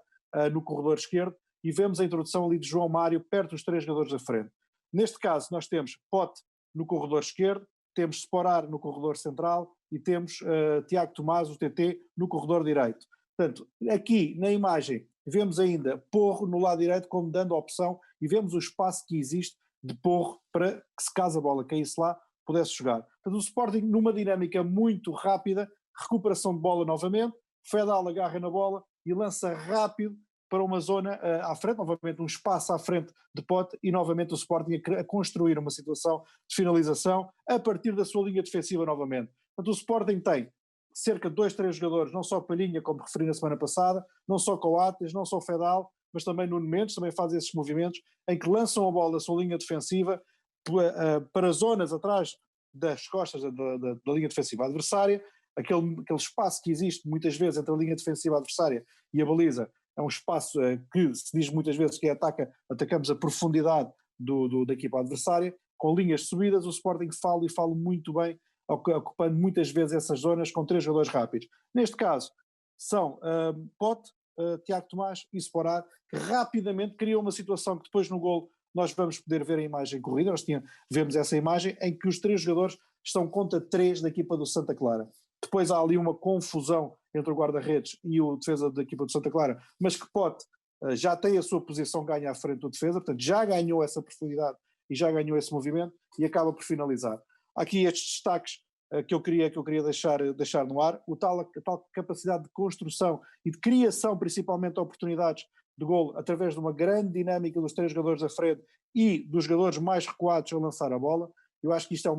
no corredor esquerdo, e vemos a introdução ali de João Mário perto dos 3 jogadores da frente. Neste caso nós temos Pote no corredor esquerdo, temos Sporar no corredor central e temos Tiago Tomás, o TT, no corredor direito. Portanto, aqui na imagem vemos ainda Porro no lado direito como dando a opção e vemos o espaço que existe de Porro para que, se caso a bola caísse lá, pudesse jogar. Portanto, o Sporting numa dinâmica muito rápida, recuperação de bola novamente, Fedal agarra na bola e lança rápido para uma zona à frente, novamente um espaço à frente de Pote e novamente o Sporting a construir uma situação de finalização a partir da sua linha defensiva novamente. Portanto, o Sporting tem cerca de 2, 3 jogadores, não só Palhinha, como referi na semana passada, não só Coates, não só Fedal, mas também Nuno Mendes, também faz esses movimentos, em que lançam a bola da sua linha defensiva para zonas atrás das costas da linha defensiva adversária, aquele espaço que existe muitas vezes entre a linha defensiva adversária e a baliza, é um espaço que se diz muitas vezes que atacamos a profundidade da equipa adversária, com linhas subidas, o Sporting fala muito bem, ocupando muitas vezes essas zonas com 3 jogadores rápidos. Neste caso, são Pote, Tiago Tomás e Sporar, que rapidamente criam uma situação que depois no golo nós vamos poder ver a imagem corrida, vemos essa imagem em que os 3 jogadores estão contra 3 da equipa do Santa Clara. Depois há ali uma confusão entre o guarda-redes e o defesa da equipa do Santa Clara, mas que Pote já tem a sua posição ganha à frente do defesa, portanto já ganhou essa profundidade e já ganhou esse movimento e acaba por finalizar. Há aqui estes destaques que eu queria deixar no ar, a tal capacidade de construção e de criação, principalmente de oportunidades de golo, através de uma grande dinâmica dos 3 jogadores da frente e dos jogadores mais recuados a lançar a bola. Eu acho que isto é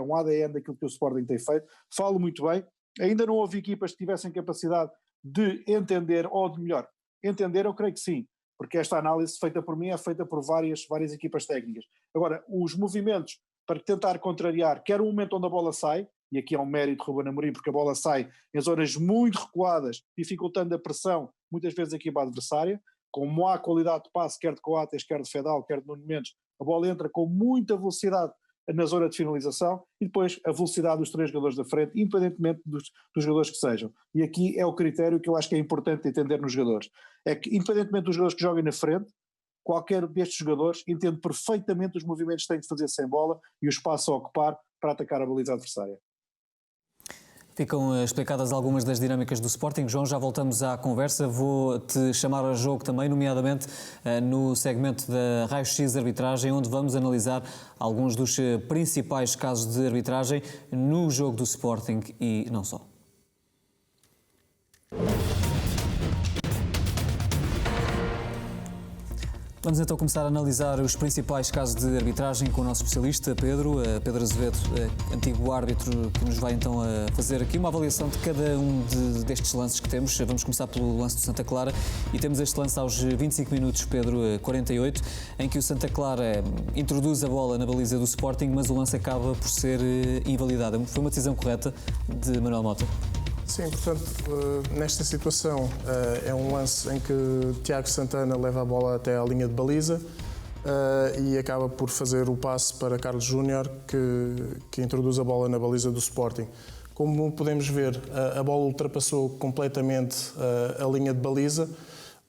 um ADN daquilo que o Sporting tem feito. Falo muito bem. Ainda não houve equipas que tivessem capacidade de entender, ou de melhor, entender eu creio que sim, porque esta análise feita por mim é feita por várias equipas técnicas. Agora, os movimentos para tentar contrariar, quer o momento onde a bola sai, e aqui há um mérito de Ruben Amorim, porque a bola sai em zonas muito recuadas, dificultando a pressão, muitas vezes a equipa adversária, como há qualidade de passe, quer de Coates, quer de Fedal, quer de Nuno Mendes, a bola entra com muita velocidade na zona de finalização, e depois a velocidade dos 3 jogadores da frente, independentemente dos jogadores que sejam. E aqui é o critério que eu acho que é importante entender nos jogadores. É que, independentemente dos jogadores que joguem na frente, qualquer destes jogadores entende perfeitamente os movimentos que tem de fazer sem bola e o espaço a ocupar para atacar a baliza adversária. Ficam explicadas algumas das dinâmicas do Sporting. João, já voltamos à conversa. Vou-te chamar ao jogo também, nomeadamente no segmento da Raio-X de Arbitragem, onde vamos analisar alguns dos principais casos de arbitragem no jogo do Sporting e não só. Vamos então começar a analisar os principais casos de arbitragem com o nosso especialista, Pedro Azevedo, antigo árbitro, que nos vai então a fazer aqui uma avaliação de cada um destes lances que temos. Vamos começar pelo lance do Santa Clara e temos este lance aos 25 minutos, Pedro, 48, em que o Santa Clara introduz a bola na baliza do Sporting, mas o lance acaba por ser invalidado. Foi uma decisão correta de Manuel Mota? Sim, portanto, nesta situação é um lance em que Tiago Santana leva a bola até à linha de baliza e acaba por fazer o passe para Carlos Júnior, que introduz a bola na baliza do Sporting. Como podemos ver, a bola ultrapassou completamente a linha de baliza.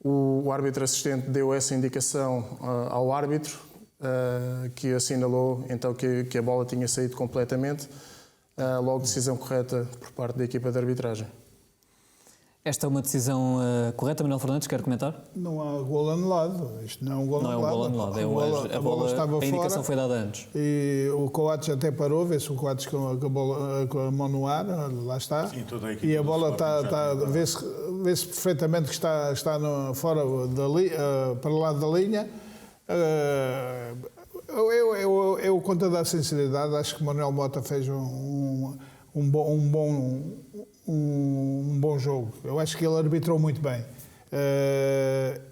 O árbitro assistente deu essa indicação ao árbitro, que assinalou então que a bola tinha saído completamente. Logo, decisão correta por parte da equipa de arbitragem. Esta é uma decisão correta, Manuel Fernandes, quer comentar? Não há golo anulado. Isto não é um golo anulado. Não é um golo anulado, A bola estava fora. A indicação foi dada antes. E o Coates até parou, vê-se o Coates com a mão no ar, lá está. Sim, toda a equipa e a bola vê-se perfeitamente que está fora para o lado da linha. Eu, com toda a sinceridade, acho que Manuel Mota fez um bom jogo. Eu acho que ele arbitrou muito bem.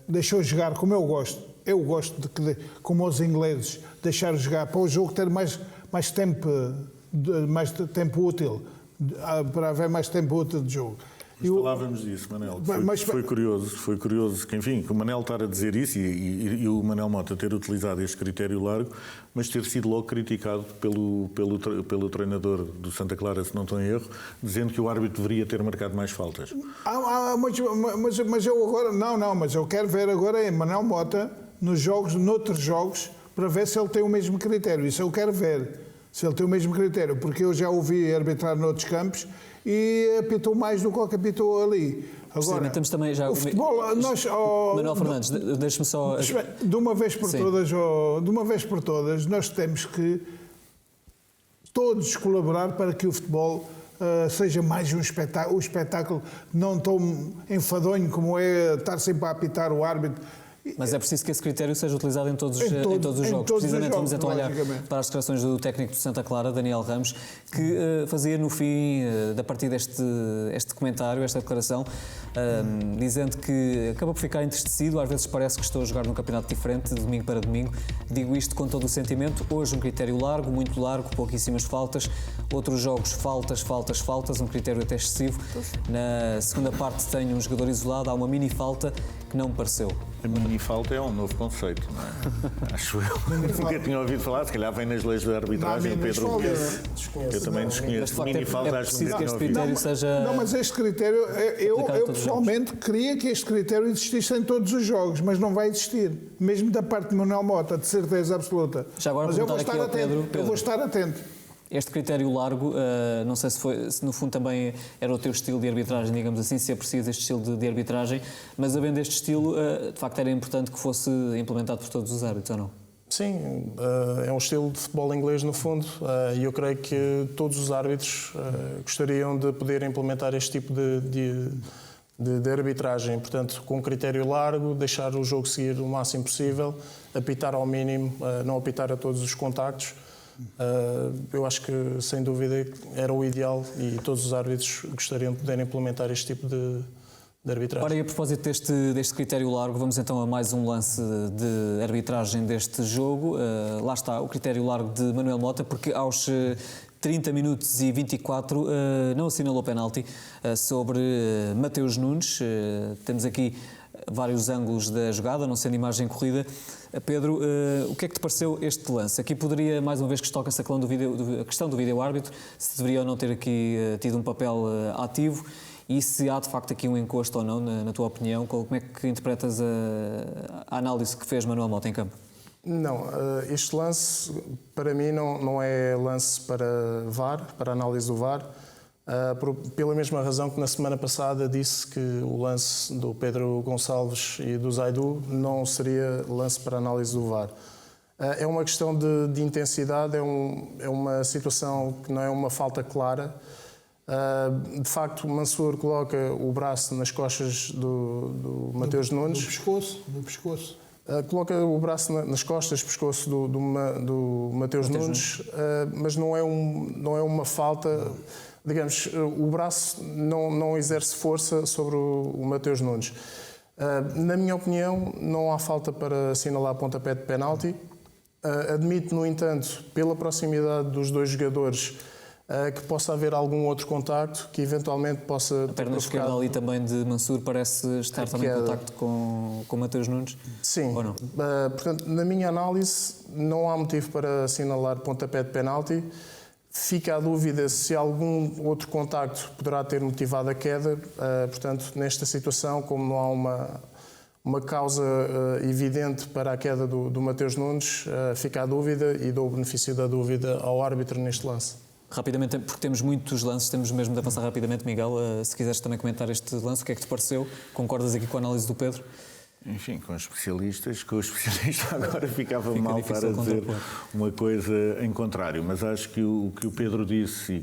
Deixou jogar como eu gosto. Eu gosto como os ingleses, deixar jogar para o jogo ter mais tempo útil, para haver mais tempo útil de jogo. Falávamos disso, Manel. Foi curioso que, enfim, que o Manel estar a dizer isso e o Manel Mota ter utilizado este critério largo, mas ter sido logo criticado pelo treinador do Santa Clara, se não estou em erro, dizendo que o árbitro deveria ter marcado mais faltas. Mas eu agora... Não, mas eu quero ver agora Manuel Mota noutros jogos, para ver se ele tem o mesmo critério. Isso eu quero ver, se ele tem o mesmo critério, porque eu já ouvi arbitrar noutros campos e apitou mais do que apitou ali. Agora, temos também já o futebol, Manuel Fernandes, deixe-me só... De uma vez por todas, nós temos que todos colaborar para que o futebol seja mais um espetáculo não tão enfadonho como é estar sempre a apitar o árbitro. Mas é preciso que esse critério seja utilizado em todos os jogos. Precisamente vamos então olhar para as declarações do técnico do Santa Clara, Daniel Ramos, que fazia no fim da partida este comentário, esta declaração, dizendo que acaba por ficar entristecido, às vezes parece que estou a jogar num campeonato diferente, de domingo para domingo. Digo isto com todo o sentimento. Hoje um critério largo, muito largo, pouquíssimas faltas. Outros jogos, faltas, um critério até excessivo. Na segunda parte tenho um jogador isolado, há uma mini falta que não me pareceu. A mini-falta é um novo conceito, não é? Acho eu. Nunca tinha ouvido falar, se calhar vem nas leis da arbitragem, Pedro. Eu também desconheço. Mini-falta, acho que este critério seja... Não, mas este critério, eu pessoalmente queria que este critério existisse em todos os jogos, mas não vai existir. Mesmo da parte de Manuel Mota, de certeza absoluta. Já agora mas eu vou estar atento. Eu vou estar atento. Este critério largo, não sei se no fundo também era o teu estilo de arbitragem, digamos assim, se aprecias este estilo de arbitragem, mas havendo este estilo, de facto era importante que fosse implementado por todos os árbitros, ou não? Sim, é um estilo de futebol inglês no fundo, e eu creio que todos os árbitros gostariam de poder implementar este tipo de arbitragem, portanto, com critério largo, deixar o jogo seguir o máximo possível, apitar ao mínimo, não apitar a todos os contactos. Eu acho que, sem dúvida, era o ideal e todos os árbitros gostariam de poder implementar este tipo de arbitragem. Ora, e a propósito deste critério largo, vamos então a mais um lance de arbitragem deste jogo. Lá está, o critério largo de Manuel Mota, porque aos 30 minutos e 24 não assinalou penalti sobre Mateus Nunes. Temos aqui vários ângulos da jogada, não sendo imagem corrida. Pedro, o que é que te pareceu este lance? Aqui poderia, mais uma vez que se toca essa questão do vídeo-árbitro, se deveria ou não ter aqui tido um papel ativo e se há de facto aqui um encosto ou não, na tua opinião, como é que interpretas a análise que fez Manuel Mota em campo? Não, este lance para mim não é lance para VAR, para análise do VAR, pela mesma razão que na semana passada disse que o lance do Pedro Gonçalves e do Zaidu não seria lance para análise do VAR. É uma questão de intensidade, é uma situação que não é uma falta clara. De facto, Mansour coloca o braço nas costas do Mateus Nunes. No pescoço. Coloca o braço nas costas, pescoço do Mateus Nunes, mas não é uma falta. Digamos, o braço não exerce força sobre o Mateus Nunes. Na minha opinião, não há falta para assinalar pontapé de penalti. Admito, no entanto, pela proximidade dos dois jogadores, que possa haver algum outro contacto que eventualmente possa... A perna esquerda ali também de Mansour parece estar também em contacto com Mateus Nunes? Sim. Ou não? Portanto, na minha análise, não há motivo para assinalar pontapé de penalti. Fica a dúvida se algum outro contacto poderá ter motivado a queda. Portanto, nesta situação, como não há uma causa evidente para a queda do Mateus Nunes, fica a dúvida e dou o benefício da dúvida ao árbitro neste lance. Rapidamente, porque temos muitos lances, temos mesmo de avançar rapidamente, Miguel. Se quiseres também comentar este lance, o que é que te pareceu? Concordas aqui com a análise do Pedro? Enfim, com o especialista agora ficava mal para dizer uma coisa em contrário, mas acho que o que o Pedro disse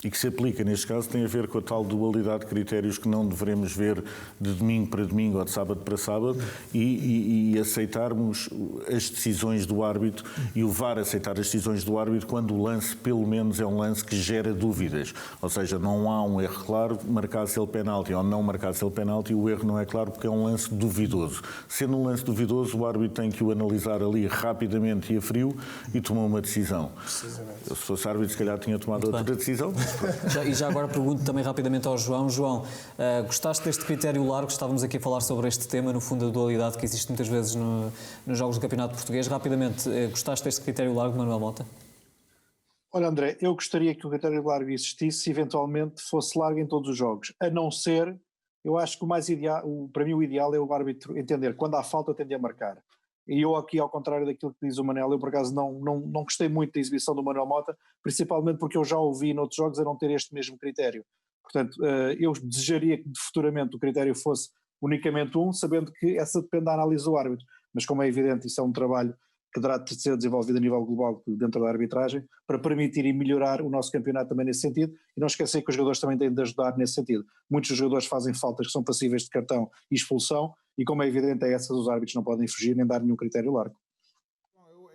e que se aplica neste caso tem a ver com a tal dualidade de critérios que não devemos ver de domingo para domingo ou de sábado para sábado e aceitarmos as decisões do árbitro e o VAR aceitar as decisões do árbitro quando o lance pelo menos é um lance que gera dúvidas, ou seja, não há um erro claro, marcasse ele penalti ou não marcasse ele penalti, o erro não é claro porque é um lance duvidoso. Sendo um lance duvidoso, o árbitro tem que o analisar ali rapidamente e a frio e tomar uma decisão. Eu, se fosse árbitro, se calhar tinha tomado outra decisão. E já agora pergunto também rapidamente ao João. João, gostaste deste critério largo? Estávamos aqui a falar sobre este tema, no fundo, a dualidade que existe muitas vezes nos jogos do Campeonato Português. Rapidamente, gostaste deste critério largo, Manuel Mota? Olha, André, eu gostaria que o critério largo existisse se eventualmente fosse largo em todos os jogos. A não ser, eu acho que o mais ideal, para mim o ideal é o árbitro entender quando há falta tende a marcar. E eu aqui, ao contrário daquilo que diz o Manel, eu por acaso não gostei muito da exibição do Manuel Mota, principalmente porque eu já ouvi noutros jogos a não ter este mesmo critério. Portanto, eu desejaria que futuramente o critério fosse unicamente um, sabendo que essa depende da análise do árbitro. Mas como é evidente, isso é um trabalho que deverá ser desenvolvido a nível global dentro da arbitragem, para permitir e melhorar o nosso campeonato também nesse sentido, e não esquecer que os jogadores também têm de ajudar nesse sentido. Muitos jogadores fazem faltas que são passíveis de cartão e expulsão, e como é evidente, a essas os árbitros não podem fugir nem dar nenhum critério largo.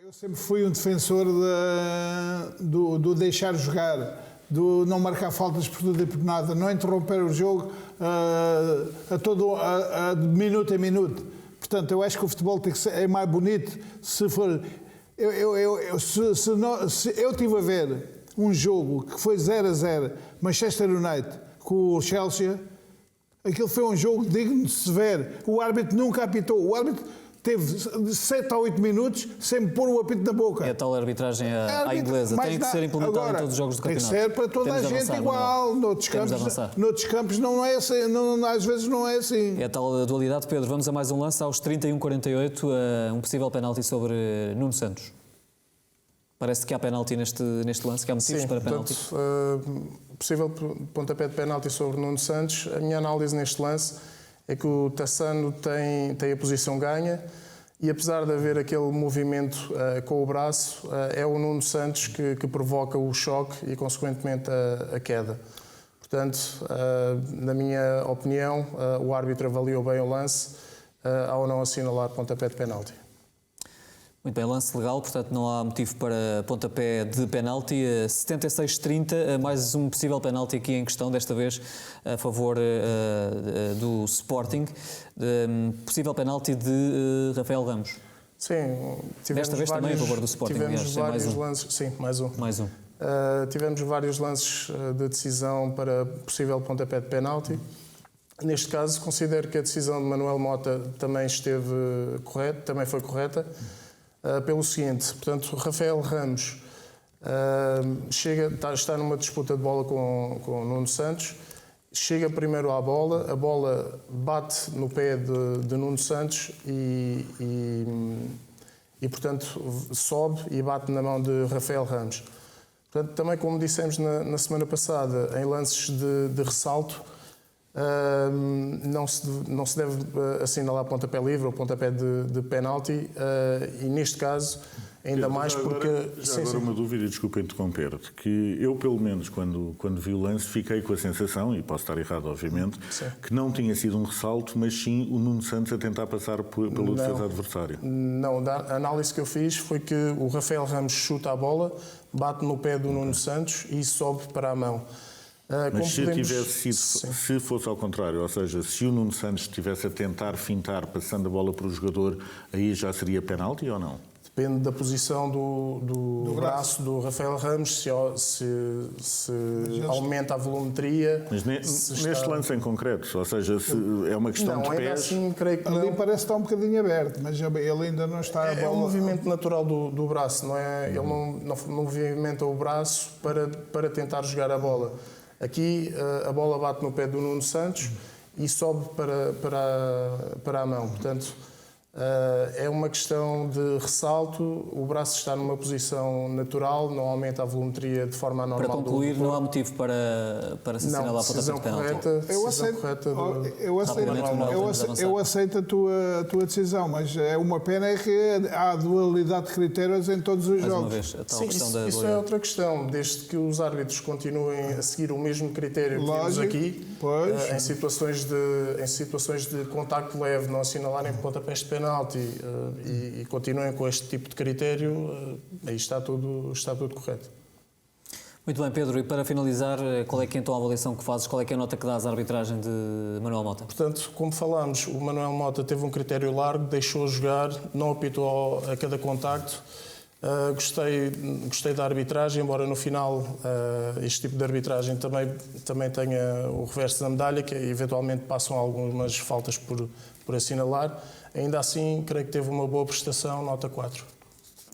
Eu sempre fui um defensor do deixar jogar, do não marcar faltas por tudo e por nada, não interromper o jogo de minuto a minuto. Portanto, eu acho que o futebol tem que ser, é mais bonito se for... Se eu tive a ver um jogo que foi 0-0, Manchester United com o Chelsea, aquilo foi um jogo digno de se ver. O árbitro nunca apitou. O árbitro teve 7 a 8 minutos sem pôr o apito na boca. É a tal arbitragem à inglesa. Tem que ser implementada em todos os jogos do campeonato. Tem que ser para toda a gente igual. Noutros campos não é assim, às vezes não é assim. É a tal dualidade. Pedro, vamos a mais um lance. Aos 31-48, um possível penalti sobre Nuno Santos. Parece que há penalti neste lance, que há motivos para penalti. Possível pontapé de penalti sobre Nuno Santos. A minha análise neste lance é que o Tassano tem a posição ganha e apesar de haver aquele movimento com o braço, é o Nuno Santos que provoca o choque e, consequentemente, a queda. Portanto, na minha opinião, o árbitro avaliou bem o lance ao não assinalar pontapé de penalti. Muito bem, lance legal, portanto não há motivo para pontapé de penalti. 76-30, mais um possível penalti aqui em questão, desta vez a favor do Sporting. Possível penalti de Rafael Ramos. Sim, tivemos desta vez também a favor do Sporting, tivemos aliás, vários lances. Sim, mais um. Tivemos vários lances de decisão para possível pontapé de penalti. Neste caso, considero que a decisão de Manuel Mota também esteve correta, também foi correta. Pelo seguinte, portanto, Rafael Ramos está numa disputa de bola com o Nuno Santos, chega primeiro à bola, a bola bate no pé de Nuno Santos e, portanto, sobe e bate na mão de Rafael Ramos. Portanto, também, como dissemos na semana passada, em lances de ressalto, não se deve assinalar pontapé livre ou pontapé de penalti, e neste caso ainda mais porque... Agora uma dúvida, desculpa interromper-te, que eu pelo menos quando vi o lance fiquei com a sensação, e posso estar errado obviamente, que não tinha sido um ressalto, mas sim o Nuno Santos a tentar passar pelo defesa adversário. Não, a análise que eu fiz foi que o Rafael Ramos chuta a bola, bate no pé do Nuno Santos e sobe para a mão. Mas se fosse ao contrário, ou seja, se o Nuno Santos estivesse a tentar fintar passando a bola para o jogador, aí já seria penalti ou não? Depende da posição do braço do Rafael Ramos, se aumenta a volumetria. Mas neste lance em concreto, ou seja, se é uma questão de pés... Assim, creio que ali parece que está um bocadinho aberto, mas ele ainda não está a bola... É um movimento natural do braço, não é? Ele não movimenta o braço para tentar jogar a bola. Aqui a bola bate no pé do Nuno Santos e sobe para a mão. Portanto, é uma questão de ressalto. O braço está numa posição natural, não aumenta a volumetria de forma anormal. Para concluir, não há motivo para se assinalar a pontapé de penalti. Eu aceito a tua decisão, mas é uma pena que há dualidade de critérios em todos os jogos. Sim, isso é outra questão. Desde que os árbitros continuem a seguir o mesmo critério que temos aqui, em situações de contacto leve, não assinalarem pontapés de penalti e continuem com este tipo de critério, aí está tudo correto. Muito bem, Pedro, e para finalizar, qual é que então a avaliação que fazes, qual é que é a nota que dás à arbitragem de Manuel Mota? Portanto, como falámos, o Manuel Mota teve um critério largo, deixou jogar, não apitou a cada contacto. Gostei da arbitragem, embora no final este tipo de arbitragem também tenha o reverso da medalha, que eventualmente passam algumas faltas por assinalar. Ainda assim, creio que teve uma boa prestação, nota 4.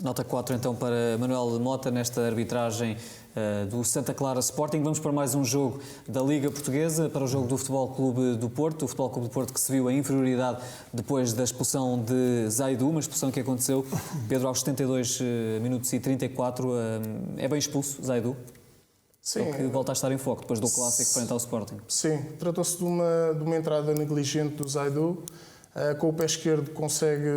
Nota 4 então para Manuel Mota nesta arbitragem do Santa Clara Sporting. Vamos para mais um jogo da Liga Portuguesa, para o jogo do Futebol Clube do Porto. O Futebol Clube do Porto que se viu a inferioridade depois da expulsão de Zaidu, uma expulsão que aconteceu, Pedro, aos 72 minutos e 34. É bem expulso, Zaidu? Sim. Que volta a estar em foco depois do clássico frente ao Sporting. Sim, tratou-se de uma entrada negligente do Zaidu. Com o pé esquerdo consegue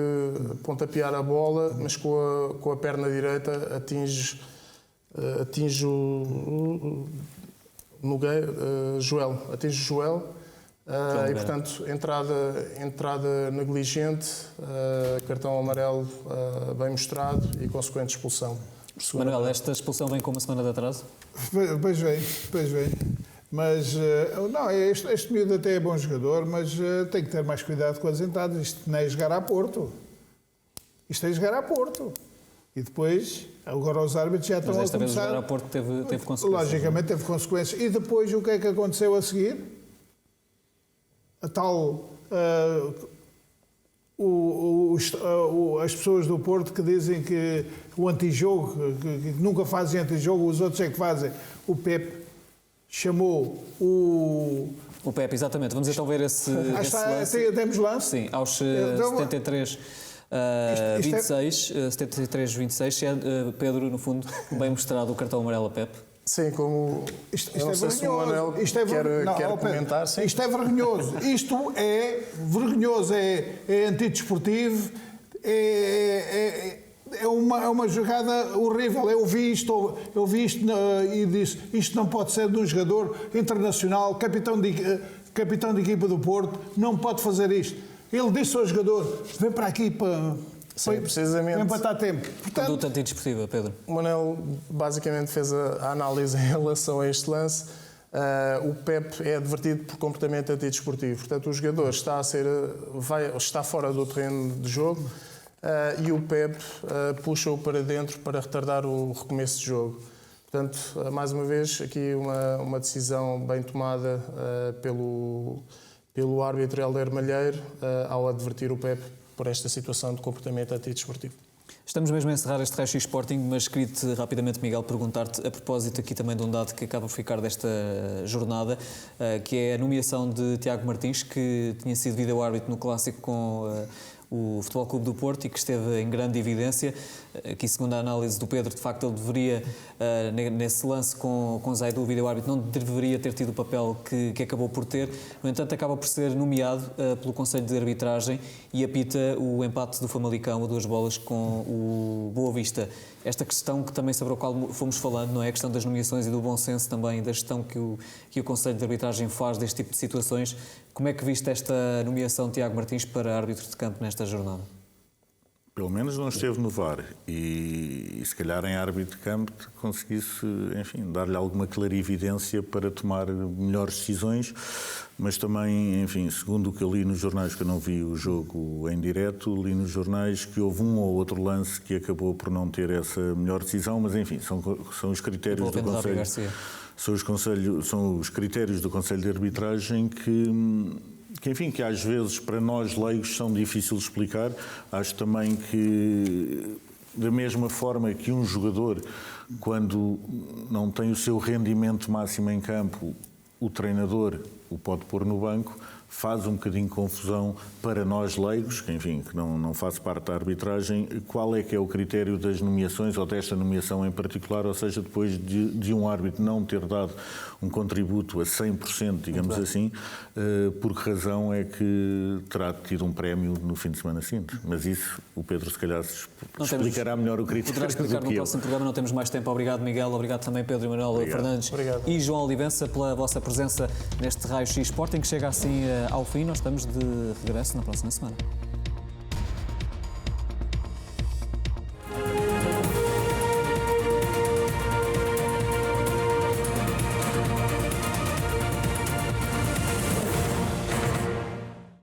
pontapear a bola, mas com a perna direita atinge o Joel. Atinge o Joel. E, portanto, entrada negligente, cartão amarelo bem mostrado e consequente expulsão. Manuel, esta expulsão vem com uma semana de atraso? Pois vem. Mas, não, este miúdo até é bom jogador, mas tem que ter mais cuidado com as entradas. Isto não é jogar a Porto. Isto é jogar a Porto. E depois, agora os árbitros já estão a começar... Mas esta vez jogar a Porto teve consequências. Logicamente teve consequências. E depois o que é que aconteceu a seguir? A tal... as pessoas do Porto que dizem que o antijogo, que nunca fazem antijogo, os outros é que fazem. O Pepe chamou o Pepe, exatamente. Vamos então ver esse lance. Temos lance? Sim, aos 73-26, Pedro, no fundo, bem mostrado o cartão amarelo a Pepe. Sim, como... Isto é vergonhoso. Quer comentar, sim. Isto é vergonhoso. Isto é vergonhoso, é antidesportivo. é uma jogada horrível. Eu vi isto e disse, isto não pode ser de um jogador internacional, capitão de equipa do Porto, não pode fazer isto. Ele disse ao jogador, vem para aqui para empatar tempo. Portanto, conduta antidesportiva, Pedro. O Manel basicamente fez a análise em relação a este lance. O Pep é advertido por comportamento antidesportivo. Portanto, o jogador está fora do terreno de jogo e o Pep puxa-o para dentro para retardar o recomeço de jogo. Portanto, mais uma vez, aqui uma decisão bem tomada pelo árbitro Helder Malheiro ao advertir o Pep por esta situação de comportamento antidesportivo. Estamos mesmo a encerrar este Raio-X Sporting, mas queria-te rapidamente, Miguel, perguntar-te a propósito aqui também de um dado que acaba por ficar desta jornada, que é a nomeação de Tiago Martins, que tinha sido vídeo-árbitro no clássico com o Futebol Clube do Porto e que esteve em grande evidência. Aqui, segundo a análise do Pedro, de facto ele deveria, nesse lance com Zaidu, o vídeo-árbitro, não deveria ter tido o papel que acabou por ter. No entanto, acaba por ser nomeado pelo Conselho de Arbitragem e apita o empate do Famalicão a 2 bolas com o Boa Vista. Esta questão que também sobre a qual fomos falando, não é? A questão das nomeações e do bom senso também, da gestão que o Conselho de Arbitragem faz deste tipo de situações. Como é que viste esta nomeação de Tiago Martins para árbitro de campo nesta jornada? Pelo menos não esteve no VAR e se calhar em árbitro de campo conseguisse, enfim, dar-lhe alguma clarividência para tomar melhores decisões, mas também, enfim, segundo o que eu li nos jornais, que eu não vi o jogo em direto, li nos jornais que houve um ou outro lance que acabou por não ter essa melhor decisão, mas enfim, são os critérios do Conselho. São os critérios do Conselho de Arbitragem que enfim, que às vezes para nós leigos são difíceis de explicar. Acho também que, da mesma forma que um jogador, quando não tem o seu rendimento máximo em campo, o treinador o pode pôr no banco, faz um bocadinho de confusão para nós leigos, que enfim, que não faz parte da arbitragem, qual é que é o critério das nomeações, ou desta nomeação em particular, ou seja, depois de um árbitro não ter dado um contributo a 100%, digamos assim, por que razão é que terá tido um prémio no fim de semana seguinte? Mas isso, o Pedro se calhar explicará melhor o critério. Poderá explicar no próximo programa, não temos mais tempo. Obrigado, Miguel, obrigado também Pedro e Manuel Fernandes e João Olivença pela vossa presença neste Raio-X Sporting, que chega assim ao fim. Nós estamos de regresso na próxima semana.